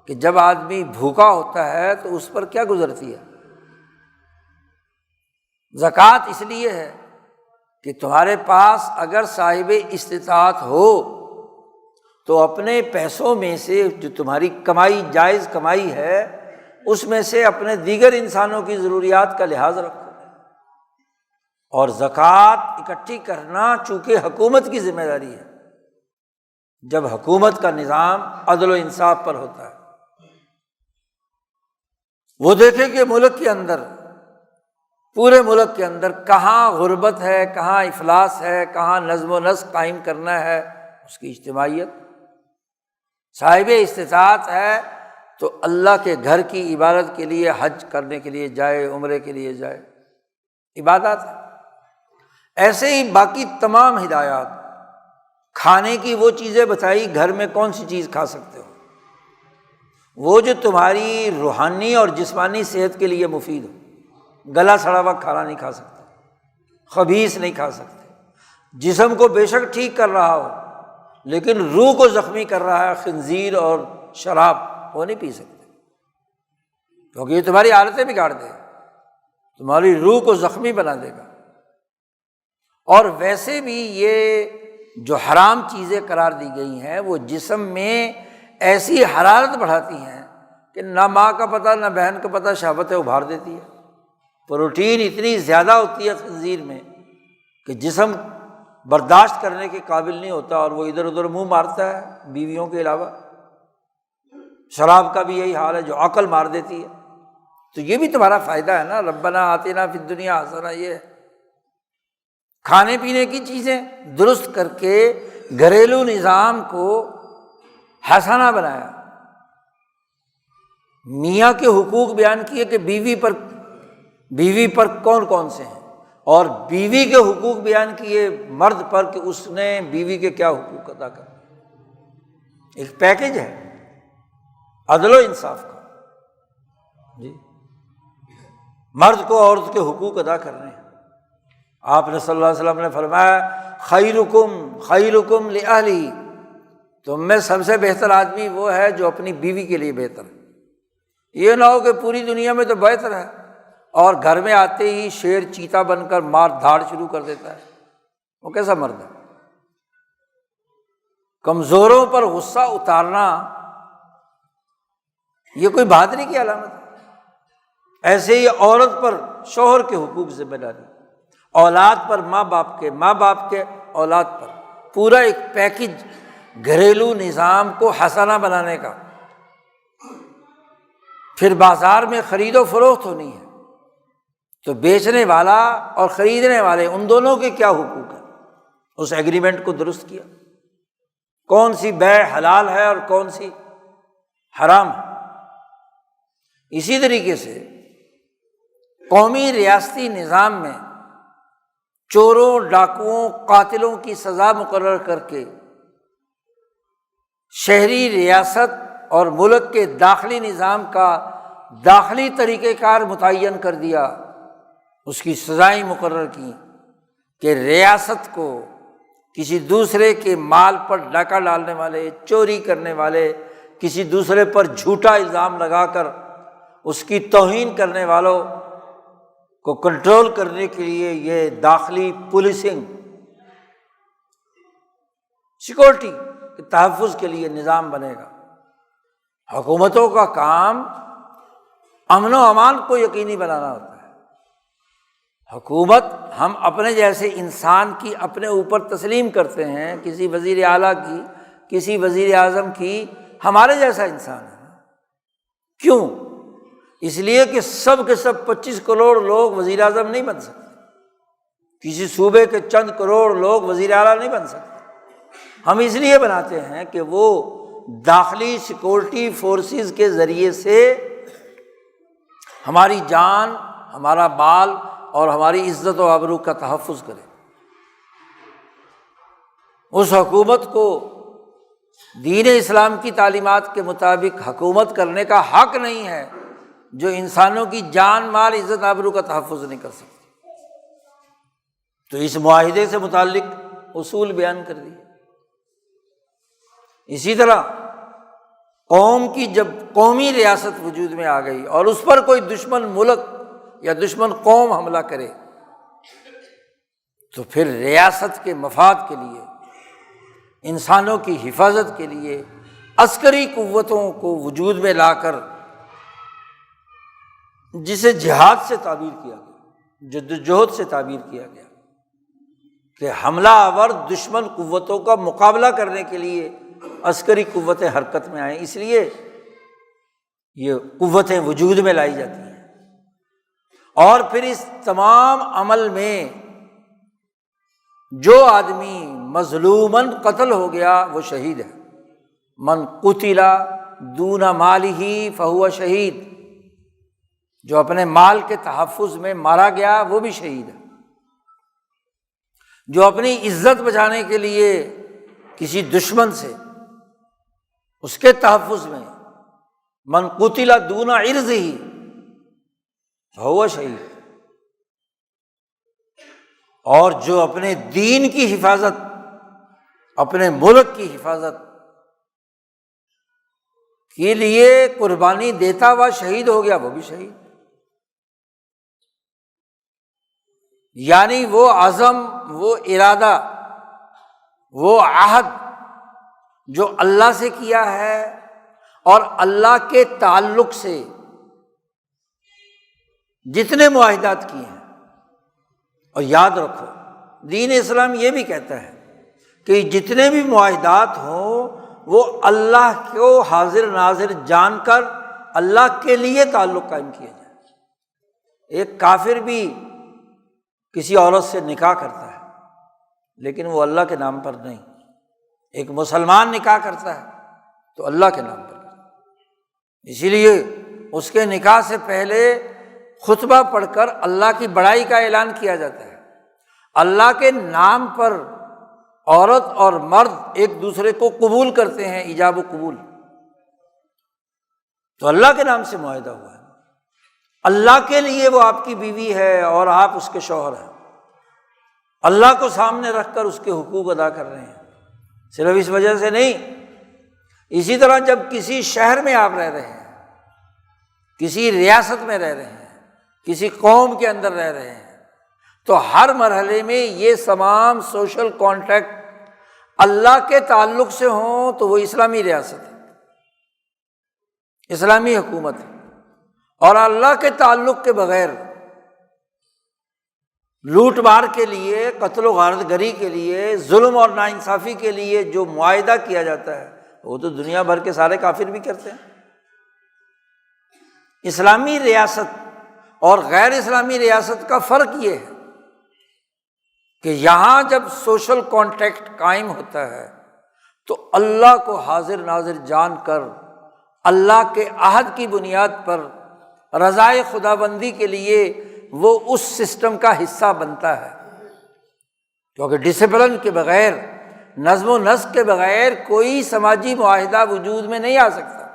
کہ جب آدمی بھوکا ہوتا ہے تو اس پر کیا گزرتی ہے۔ زکوٰۃ اس لیے ہے کہ تمہارے پاس اگر صاحب استطاعت ہو تو اپنے پیسوں میں سے جو تمہاری کمائی جائز کمائی ہے اس میں سے اپنے دیگر انسانوں کی ضروریات کا لحاظ رکھو۔ اور زکوٰۃ اکٹھی کرنا چونکہ حکومت کی ذمہ داری ہے، جب حکومت کا نظام عدل و انصاف پر ہوتا ہے، وہ دیکھے کہ ملک کے اندر، پورے ملک کے اندر کہاں غربت ہے، کہاں افلاس ہے، کہاں نظم و نسق قائم کرنا ہے، اس کی اجتماعیت۔ صاحب استطاعت ہے تو اللہ کے گھر کی عبادت کے لیے، حج کرنے کے لیے جائے، عمرے کے لیے جائے، عبادات ہے۔ ایسے ہی باقی تمام ہدایات، کھانے کی وہ چیزیں بتائی گھر میں کون سی چیز کھا سکتے ہو، وہ جو تمہاری روحانی اور جسمانی صحت کے لیے مفید ہو۔ گلا سڑا ہوا کھانا نہیں کھا سکتے، خبیث نہیں کھا سکتے، جسم کو بے شک ٹھیک کر رہا ہو لیکن روح کو زخمی کر رہا ہے، خنزیر اور شراب وہ نہیں پی سکتے، کیونکہ یہ تمہاری عادتیں بگاڑ دے گا، تمہاری روح کو زخمی بنا دے گا۔ اور ویسے بھی یہ جو حرام چیزیں قرار دی گئی ہیں وہ جسم میں ایسی حرارت بڑھاتی ہیں کہ نہ ماں کا پتہ نہ بہن کا پتہ، شہوتیں ابھار دیتی ہے۔ پروٹین اتنی زیادہ ہوتی ہے خنزیر میں کہ جسم برداشت کرنے کے قابل نہیں ہوتا اور وہ ادھر ادھر منہ مارتا ہے بیویوں کے علاوہ۔ شراب کا بھی یہی حال ہے جو عقل مار دیتی ہے۔ تو یہ بھی تمہارا فائدہ ہے نا، ربنا آتنا فی الدنیا حسنہ۔ یہ کھانے پینے کی چیزیں درست کر کے گھریلو نظام کو حسنہ بنایا۔ میاں کے حقوق بیان کیے کہ بیوی پر کون کون سے ہیں، اور بیوی کے حقوق بیان کیے مرد پر کہ اس نے بیوی کے کیا حقوق ادا کرنے۔ ایک پیکج ہے عدل و انصاف کا، جی مرد کو عورت کے حقوق ادا کرنے ہیں۔ آپ نے صلی اللہ علیہ وسلم نے فرمایا خیرکم لأہلہ، تم میں سب سے بہتر آدمی وہ ہے جو اپنی بیوی کے لیے بہتر ہے۔ یہ نہ ہو کہ پوری دنیا میں تو بہتر ہے اور گھر میں آتے ہی شیر چیتا بن کر مار دھاڑ شروع کر دیتا ہے، وہ کیسا مرد ہے؟ کمزوروں پر غصہ اتارنا یہ کوئی بہادری کی علامت ہے۔ ایسے ہی عورت پر شوہر کے حقوق ذمہ داری، اولاد پر ماں باپ کے، ماں باپ کے اولاد پر، پورا ایک پیکج گھریلو نظام کو حسنہ بنانے کا۔ پھر بازار میں خرید و فروخت ہونی ہے تو بیچنے والا اور خریدنے والے ان دونوں کے کیا حقوق ہیں، اس ایگریمنٹ کو درست کیا، کون سی بیع حلال ہے اور کون سی حرام ہے۔ اسی طریقے سے قومی ریاستی نظام میں چوروں، ڈاکوؤں، قاتلوں کی سزا مقرر کر کے شہری ریاست اور ملک کے داخلی نظام کا داخلی طریقہ کار متعین کر دیا، اس کی سزائیں مقرر کی کہ ریاست کو کسی دوسرے کے مال پر ڈاکہ ڈالنے والے، چوری کرنے والے، کسی دوسرے پر جھوٹا الزام لگا کر اس کی توہین کرنے والوں کو کنٹرول کرنے کے لیے یہ داخلی پولیسنگ، سیکورٹی کے تحفظ کے لیے نظام بنے گا۔ حکومتوں کا کام امن و امان کو یقینی بنانا ہوتا ہے۔ حکومت ہم اپنے جیسے انسان کی اپنے اوپر تسلیم کرتے ہیں، کسی وزیر اعلیٰ کی، کسی وزیر اعظم کی، ہمارے جیسا انسان ہے۔ کیوں؟ اس لیے کہ سب کے سب 25 کروڑ لوگ وزیر اعظم نہیں بن سکتے، کسی صوبے کے چند کروڑ لوگ وزیر اعلیٰ نہیں بن سکتے۔ ہم اس لیے بناتے ہیں کہ وہ داخلی سیکورٹی فورسز کے ذریعے سے ہماری جان، ہمارا مال اور ہماری عزت و آبرو کا تحفظ کرے۔ اس حکومت کو دین اسلام کی تعلیمات کے مطابق حکومت کرنے کا حق نہیں ہے جو انسانوں کی جان، مال، عزت آبرو کا تحفظ نہیں کر سکتی۔ تو اس معاہدے سے متعلق اصول بیان کر دیے۔ اسی طرح قوم کی جب قومی ریاست وجود میں آ گئی اور اس پر کوئی دشمن ملک یا دشمن قوم حملہ کرے تو پھر ریاست کے مفاد کے لیے انسانوں کی حفاظت کے لیے عسکری قوتوں کو وجود میں لا کر، جسے جہاد سے تعبیر کیا گیا، جدوجہد سے تعبیر کیا گیا کہ حملہ آور دشمن قوتوں کا مقابلہ کرنے کے لیے عسکری قوتیں حرکت میں آئیں، اس لیے یہ قوتیں وجود میں لائی جاتی ہیں۔ اور پھر اس تمام عمل میں جو آدمی مظلوماً قتل ہو گیا وہ شہید ہے۔ من قتل دون مالہ فہو شہید، جو اپنے مال کے تحفظ میں مارا گیا وہ بھی شہید ہے۔ جو اپنی عزت بچانے کے لیے کسی دشمن سے اس کے تحفظ میں، من قتل دون عرضہ فہو شہید، اور جو اپنے دین کی حفاظت، اپنے ملک کی حفاظت کے لیے قربانی دیتا ہوا شہید ہو گیا وہ بھی شہید۔ یعنی وہ عزم، وہ ارادہ، وہ عہد جو اللہ سے کیا ہے اور اللہ کے تعلق سے جتنے معاہدات کیے ہیں، اور یاد رکھو دین اسلام یہ بھی کہتا ہے کہ جتنے بھی معاہدات ہوں وہ اللہ کو حاضر ناظر جان کر اللہ کے لیے تعلق قائم کیا جائے۔ ایک کافر بھی کسی عورت سے نکاح کرتا ہے لیکن وہ اللہ کے نام پر نہیں، ایک مسلمان نکاح کرتا ہے تو اللہ کے نام پر کرتا ہے۔ اسی لیے اس کے نکاح سے پہلے خطبہ پڑھ کر اللہ کی بڑائی کا اعلان کیا جاتا ہے۔ اللہ کے نام پر عورت اور مرد ایک دوسرے کو قبول کرتے ہیں، ایجاب و قبول، تو اللہ کے نام سے معاہدہ ہوا ہے۔ اللہ کے لیے وہ آپ کی بیوی ہے اور آپ اس کے شوہر ہیں، اللہ کو سامنے رکھ کر اس کے حقوق ادا کر رہے ہیں، صرف اس وجہ سے نہیں۔ اسی طرح جب کسی شہر میں آپ رہ رہے ہیں، کسی ریاست میں رہ رہے ہیں، کسی قوم کے اندر رہ رہے ہیں، تو ہر مرحلے میں یہ تمام سوشل کانٹیکٹ اللہ کے تعلق سے ہوں تو وہ اسلامی ریاست ہے، اسلامی حکومت ہے۔ اور اللہ کے تعلق کے بغیر لوٹ مار کے لیے، قتل و غارت گری کے لیے، ظلم اور ناانصافی کے لیے جو معاہدہ کیا جاتا ہے وہ تو دنیا بھر کے سارے کافر بھی کرتے ہیں۔ اسلامی ریاست اور غیر اسلامی ریاست کا فرق یہ ہے کہ یہاں جب سوشل کانٹیکٹ قائم ہوتا ہے تو اللہ کو حاضر ناظر جان کر اللہ کے عہد کی بنیاد پر رضائے خداوندی کے لیے وہ اس سسٹم کا حصہ بنتا ہے، کیونکہ ڈسپلن کے بغیر، نظم و نسق کے بغیر کوئی سماجی معاہدہ وجود میں نہیں آ سکتا۔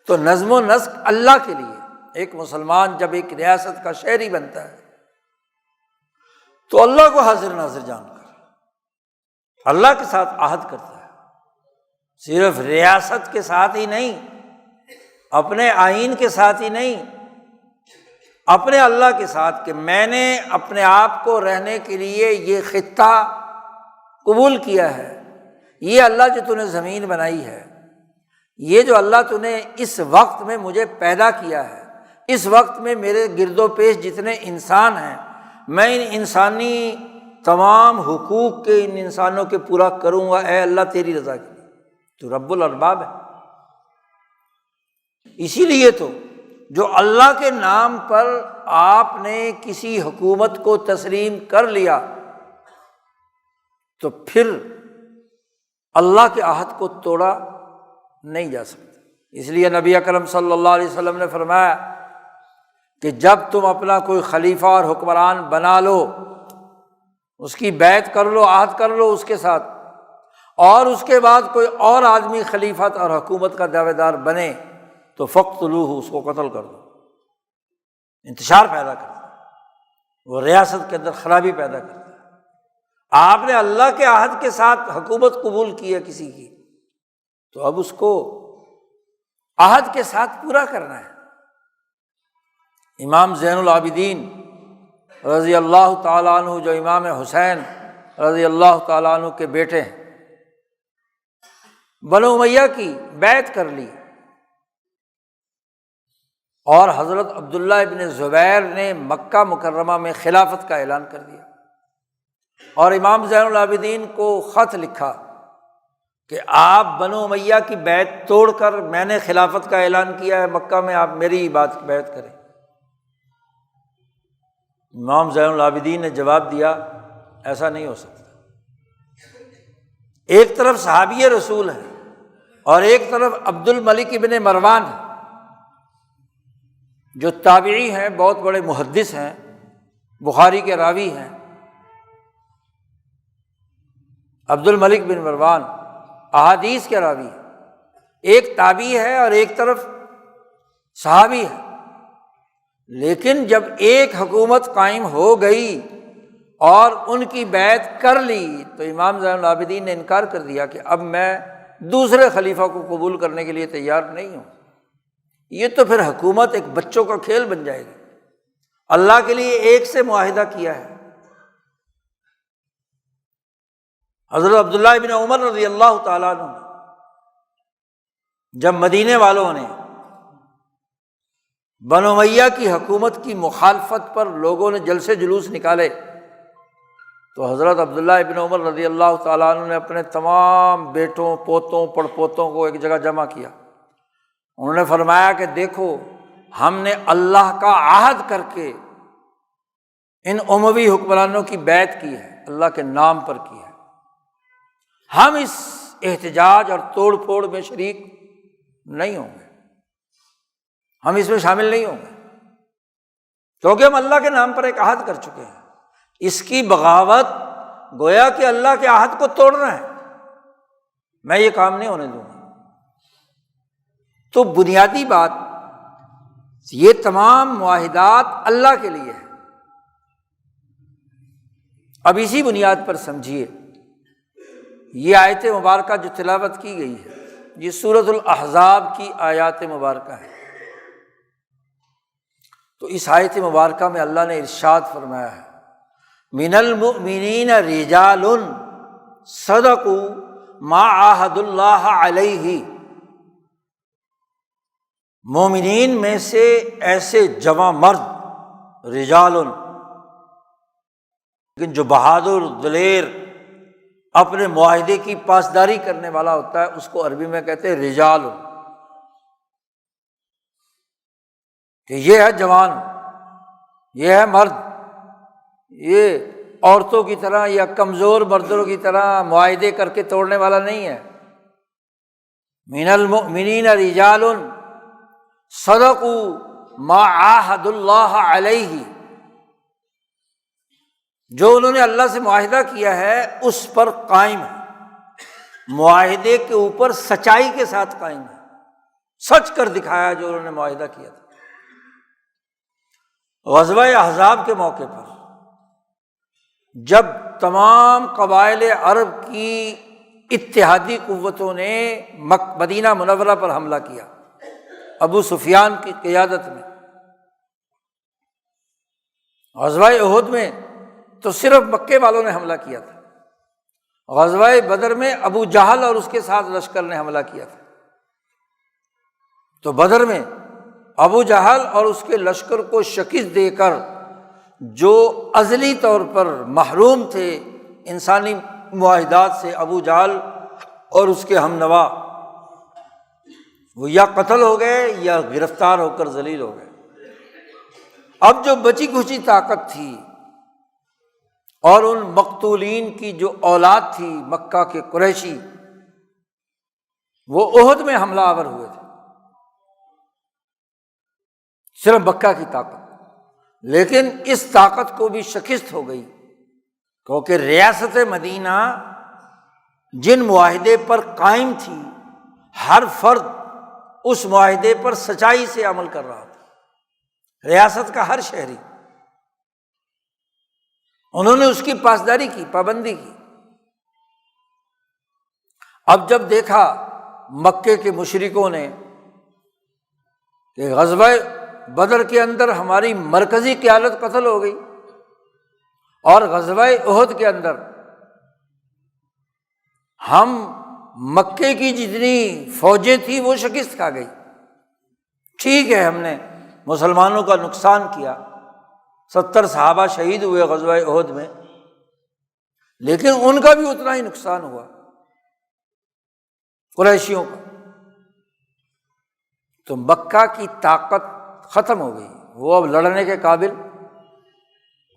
تو نظم و نسق اللہ کے لیے ایک مسلمان جب ایک ریاست کا شہری بنتا ہے تو اللہ کو حاضر ناظر جان کر اللہ کے ساتھ عہد کرتا ہے، صرف ریاست کے ساتھ ہی نہیں، اپنے آئین کے ساتھ ہی نہیں، اپنے اللہ کے ساتھ کہ میں نے اپنے آپ کو رہنے کے لیے یہ خطہ قبول کیا ہے، یہ اللہ جو تو نے زمین بنائی ہے، یہ جو اللہ تو نے اس وقت میں مجھے پیدا کیا ہے، اس وقت میں میرے گرد و پیش جتنے انسان ہیں، میں ان انسانی تمام حقوق کے ان انسانوں کے پورا کروں گا اے اللہ تیری رضا کے لیے، تو رب الارباب ہے۔ اسی لیے تو جو اللہ کے نام پر آپ نے کسی حکومت کو تسلیم کر لیا تو پھر اللہ کے عہد کو توڑا نہیں جا سکتا۔ اس لیے نبی اکرم صلی اللہ علیہ وسلم نے فرمایا کہ جب تم اپنا کوئی خلیفہ اور حکمران بنا لو، اس کی بیعت کر لو، عہد کر لو اس کے ساتھ، اور اس کے بعد کوئی اور آدمی خلیفت اور حکومت کا دعوے دار بنے تو فقتلوہ، اس کو قتل کر دو۔ انتشار پیدا کرتا ہے، وہ ریاست کے اندر خرابی پیدا کرتا ہے۔ آپ نے اللہ کے عہد کے ساتھ حکومت قبول کی ہے کسی کی، تو اب اس کو عہد کے ساتھ پورا کرنا ہے۔ امام زین العابدین رضی اللہ تعالیٰ عنہ، جو امام حسین رضی اللہ تعالیٰ عنہ کے بیٹے ہیں، بنو امیہ کی بیعت کر لی، اور حضرت عبداللہ ابن زبیر نے مکہ مکرمہ میں خلافت کا اعلان کر دیا، اور امام زین العابدین کو خط لکھا کہ آپ بنو امیہ کی بیعت توڑ کر میں نے خلافت کا اعلان کیا ہے مکہ میں، آپ میری بیعت کریں۔ امام زین العابدین نے جواب دیا ایسا نہیں ہو سکتا، ایک طرف صحابی رسول ہیں اور ایک طرف عبد الملک ابن مروان ہے جو تابعی ہیں، بہت بڑے محدث ہیں، بخاری کے راوی ہیں۔ عبد الملک بن مروان احادیث کے راوی ہے، ایک تابعی ہے اور ایک طرف صحابی ہے، لیکن جب ایک حکومت قائم ہو گئی اور ان کی بیعت کر لی تو امام زین العابدین نے انکار کر دیا کہ اب میں دوسرے خلیفہ کو قبول کرنے کے لیے تیار نہیں ہوں، یہ تو پھر حکومت ایک بچوں کا کھیل بن جائے گی، اللہ کے لیے ایک سے معاہدہ کیا ہے۔ حضرت عبداللہ ابن عمر رضی اللہ تعالیٰ عنہ جب مدینے والوں نے بنو امیہ کی حکومت کی مخالفت پر لوگوں نے جلسے جلوس نکالے تو حضرت عبداللہ ابن عمر رضی اللہ تعالیٰ عنہ نے اپنے تمام بیٹوں، پوتوں، پڑپوتوں کو ایک جگہ جمع کیا۔ انہوں نے فرمایا کہ دیکھو، ہم نے اللہ کا عہد کر کے ان اموی حکمرانوں کی بیعت کی ہے، اللہ کے نام پر کی ہے، ہم اس احتجاج اور توڑ پھوڑ میں شریک نہیں ہوں گے، ہم اس میں شامل نہیں ہوں گے، کیونکہ ہم اللہ کے نام پر ایک عہد کر چکے ہیں۔ اس کی بغاوت گویا کہ اللہ کے عہد کو توڑنا ہے، میں یہ کام نہیں ہونے دوں گا۔ تو بنیادی بات یہ تمام معاہدات اللہ کے لیے ہے۔ اب اسی بنیاد پر سمجھیے یہ آیت مبارکہ جو تلاوت کی گئی ہے یہ سورۃ الاحزاب کی آیات مبارکہ ہے۔ تو اس آیت مبارکہ میں اللہ نے ارشاد فرمایا ہے من المؤمنین رجال صدقوا ما عاہدوا اللہ علیہ، مومنین میں سے ایسے جواں مرد رجال، لیکن جو بہادر دلیر اپنے معاہدے کی پاسداری کرنے والا ہوتا ہے اس کو عربی میں کہتے ہیں رجال، کہ یہ ہے جوان، یہ ہے مرد، یہ عورتوں کی طرح یا کمزور مردوں کی طرح معاہدے کر کے توڑنے والا نہیں ہے۔ من المؤمنین رجال صدقوا ما عاہدوا اللہ علیہ، جو انہوں نے اللہ سے معاہدہ کیا ہے اس پر قائم ہے، معاہدے کے اوپر سچائی کے ساتھ قائم ہے، سچ کر دکھایا جو انہوں نے معاہدہ کیا تھا۔ غزوہ احزاب کے موقع پر جب تمام قبائل عرب کی اتحادی قوتوں نے مدینہ منورہ پر حملہ کیا ابو سفیان کی قیادت میں، غزوہ احد میں تو صرف مکے والوں نے حملہ کیا تھا، غزوہ بدر میں ابو جہل اور اس کے ساتھ لشکر نے حملہ کیا تھا۔ تو بدر میں ابو جہل اور اس کے لشکر کو شکست دے کر جو ازلی طور پر محروم تھے انسانی معاہدات سے، ابو جہل اور اس کے ہم نوا، وہ یا قتل ہو گئے یا گرفتار ہو کر ذلیل ہو گئے۔ اب جو بچی کھچی طاقت تھی اور ان مقتولین کی جو اولاد تھی مکہ کے قریشی، وہ احد میں حملہ آور ہوئے تھے، صرف مکہ کی طاقت، لیکن اس طاقت کو بھی شکست ہو گئی، کیونکہ ریاست مدینہ جن معاہدے پر قائم تھی ہر فرد اس معاہدے پر سچائی سے عمل کر رہا تھا، ریاست کا ہر شہری، انہوں نے اس کی پاسداری کی، پابندی کی۔ اب جب دیکھا مکے کے مشرکوں نے کہ غزوہ بدر کے اندر ہماری مرکزی قیادت قتل ہو گئی اور غزوہ احد کے اندر ہم مکے کی جتنی فوجیں تھیں وہ شکست کھا گئی. ٹھیک ہے ہم نے مسلمانوں کا نقصان کیا، 70 صحابہ شہید ہوئے غزوہ احد میں، لیکن ان کا بھی اتنا ہی نقصان ہوا قریشیوں کا. تو مکہ کی طاقت ختم ہو گئی، وہ اب لڑنے کے قابل.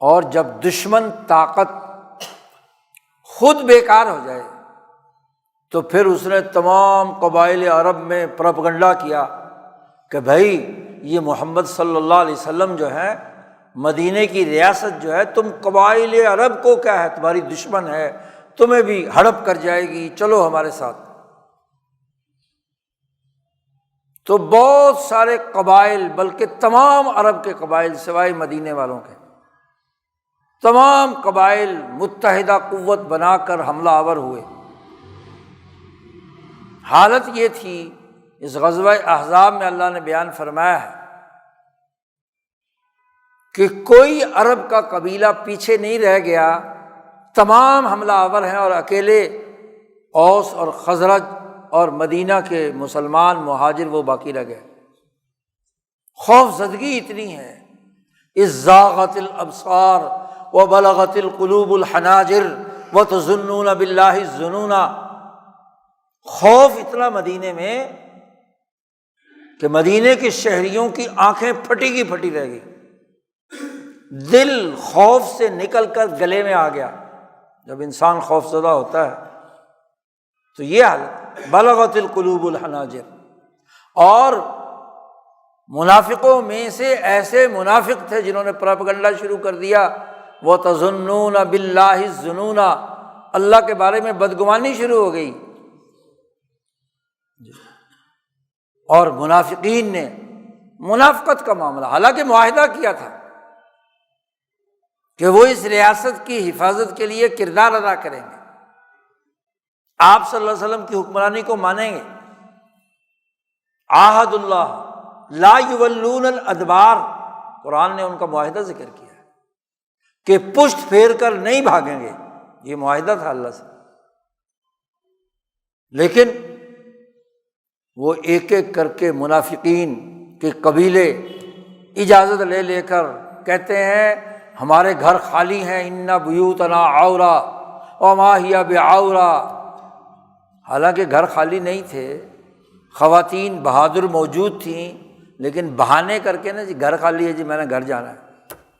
اور جب دشمن طاقت خود بیکار ہو جائے تو پھر اس نے تمام قبائل عرب میں پروپیگنڈا کیا کہ بھائی یہ محمد صلی اللہ علیہ وسلم جو ہے، مدینے کی ریاست جو ہے، تم قبائل عرب کو کیا ہے، تمہاری دشمن ہے، تمہیں بھی ہڑپ کر جائے گی، چلو ہمارے ساتھ. تو بہت سارے قبائل، بلکہ تمام عرب کے قبائل سوائے مدینے والوں کے، تمام قبائل متحدہ قوت بنا کر حملہ آور ہوئے. حالت یہ تھی، اس غزوہ احزاب میں اللہ نے بیان فرمایا ہے کہ کوئی عرب کا قبیلہ پیچھے نہیں رہ گیا، تمام حملہ آور ہیں، اور اکیلے اوس اور خزرج اور مدینہ کے مسلمان مہاجر وہ باقی رہ گئے. خوف زدگی اتنی ہے، اذ زاغت الابصار وبلغت القلوب الحناجر وتظنون باللہ الظنون. خوف اتنا مدینے میں کہ مدینے کے شہریوں کی آنکھیں پھٹی کی پھٹی رہ گئی، دل خوف سے نکل کر گلے میں آ گیا. جب انسان خوف زدہ ہوتا ہے تو یہ حالت، بلغت القلوب الحناجر. اور منافقوں میں سے ایسے منافق تھے جنہوں نے پروپیگنڈا شروع کر دیا، وَتَظُنُّونَ بِاللَّهِ الظُّنُونَ، اللہ کے بارے میں بدگمانی شروع ہو گئی. اور منافقین نے منافقت کا معاملہ، حالانکہ معاہدہ کیا تھا کہ وہ اس ریاست کی حفاظت کے لیے کردار ادا کریں گے، آپ صلی اللہ علیہ وسلم کی حکمرانی کو مانیں گے. عہد اللہ لا یولون الادبار، قرآن نے ان کا معاہدہ ذکر کیا ہے کہ پشت پھیر کر نہیں بھاگیں گے، یہ معاہدہ تھا اللہ سے. لیکن وہ ایک ایک کر کے منافقین کے قبیلے اجازت لے لے کر کہتے ہیں ہمارے گھر خالی ہیں، ان بیوتنا عورا وما ہی بعورا. حالانکہ گھر خالی نہیں تھے، خواتین بہادر موجود تھیں، لیکن بہانے کر کے نا جی گھر خالی ہے، جی میں نے گھر جانا ہے.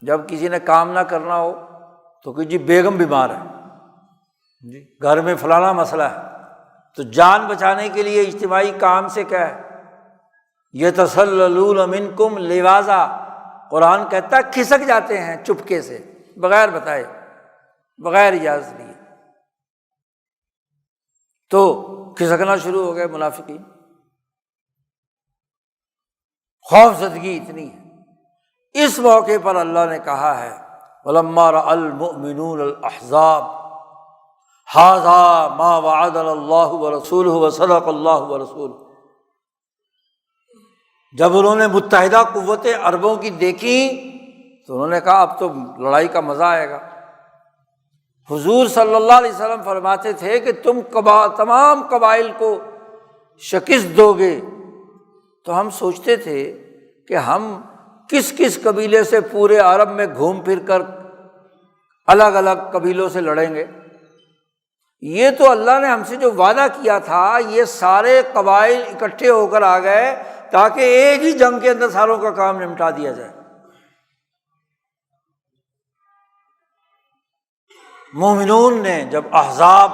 جب کسی نے کام نہ کرنا ہو تو کہ جی بیگم بیمار ہے، جی گھر میں فلانا مسئلہ ہے، تو جان بچانے کے لیے اجتماعی کام سے کیا ہے، یتسللون منکم لواذا، قرآن کہتا ہے کھسک جاتے ہیں چپکے سے، بغیر بتائے، بغیر اجازت لیے. تو کھسکنا شروع ہو گئے منافقین. خوف زدگی اتنی ہے. اس موقع پر اللہ نے کہا ہے وَلَمَّا رَأَى الْمُؤْمِنُونَ الْأَحْزَابَ هَذَا مَا وَعَدَنَا اللَّهُ وَرَسُولُهُ وَصَدَقَ اللَّهُ وَرَسُولُهُ. جب انہوں نے متحدہ قوتیں عربوں کی دیکھی تو انہوں نے کہا اب تو لڑائی کا مزہ آئے گا. حضور صلی اللہ علیہ وسلم فرماتے تھے کہ تم تمام قبائل کو شکست دو گے، تو ہم سوچتے تھے کہ ہم کس کس قبیلے سے پورے عرب میں گھوم پھر کر الگ الگ قبیلوں سے لڑیں گے. یہ تو اللہ نے ہم سے جو وعدہ کیا تھا، یہ سارے قبائل اکٹھے ہو کر آ گئے تاکہ ایک ہی جنگ کے اندر ساروں کا کام نمٹا دیا جائے. مومنون نے جب احزاب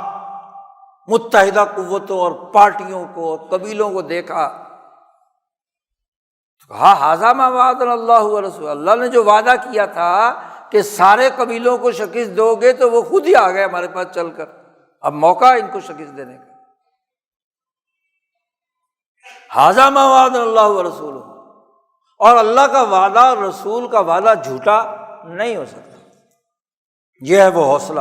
متحدہ قوتوں اور پارٹیوں کو اور قبیلوں کو دیکھا تو کہا ھذا ما وعدنا اللہ ورسولہ، اللہ نے جو وعدہ کیا تھا کہ سارے قبیلوں کو شکست دو گے تو وہ خود ہی آ گئے ہمارے پاس چل کر، اب موقع ان کو شکست دینے کا. ھذا ما وعدنا اللہ ورسولہ، اور اللہ کا وعدہ اور رسول کا وعدہ جھوٹا نہیں ہو سکتا. یہ ہے وہ حوصلہ.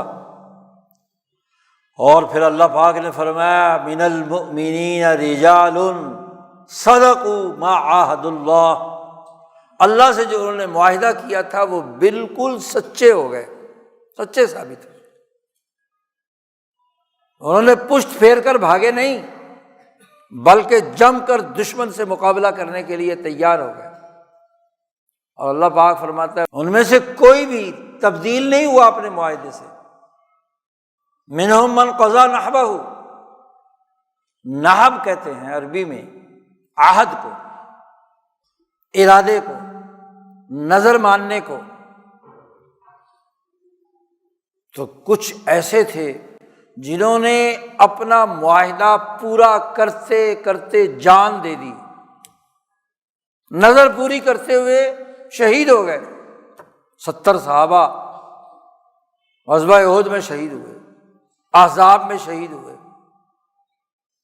اور پھر اللہ پاک نے فرمایا من المؤمنین رجال صدقوا ما عاہدوا اللہ، اللہ سے جو انہوں نے معاہدہ کیا تھا وہ بالکل سچے ہو گئے، سچے ثابت ہوئے. انہوں نے پشت پھیر کر بھاگے نہیں، بلکہ جم کر دشمن سے مقابلہ کرنے کے لیے تیار ہو گئے۔ اور اللہ پاک فرماتا ہے ان میں سے کوئی بھی تبدیل نہیں ہوا اپنے معاہدے سے۔ منہم من قضا نحبہ، نحب کہتے ہیں عربی میں عہد کو، ارادے کو، نظر ماننے کو۔ تو کچھ ایسے تھے جنہوں نے اپنا معاہدہ پورا کرتے کرتے جان دے دی، نظر پوری کرتے ہوئے شہید ہو گئے۔ 70 صحابہ غزوہ احد میں شہید ہوئے، احزاب میں شہید ہوئے۔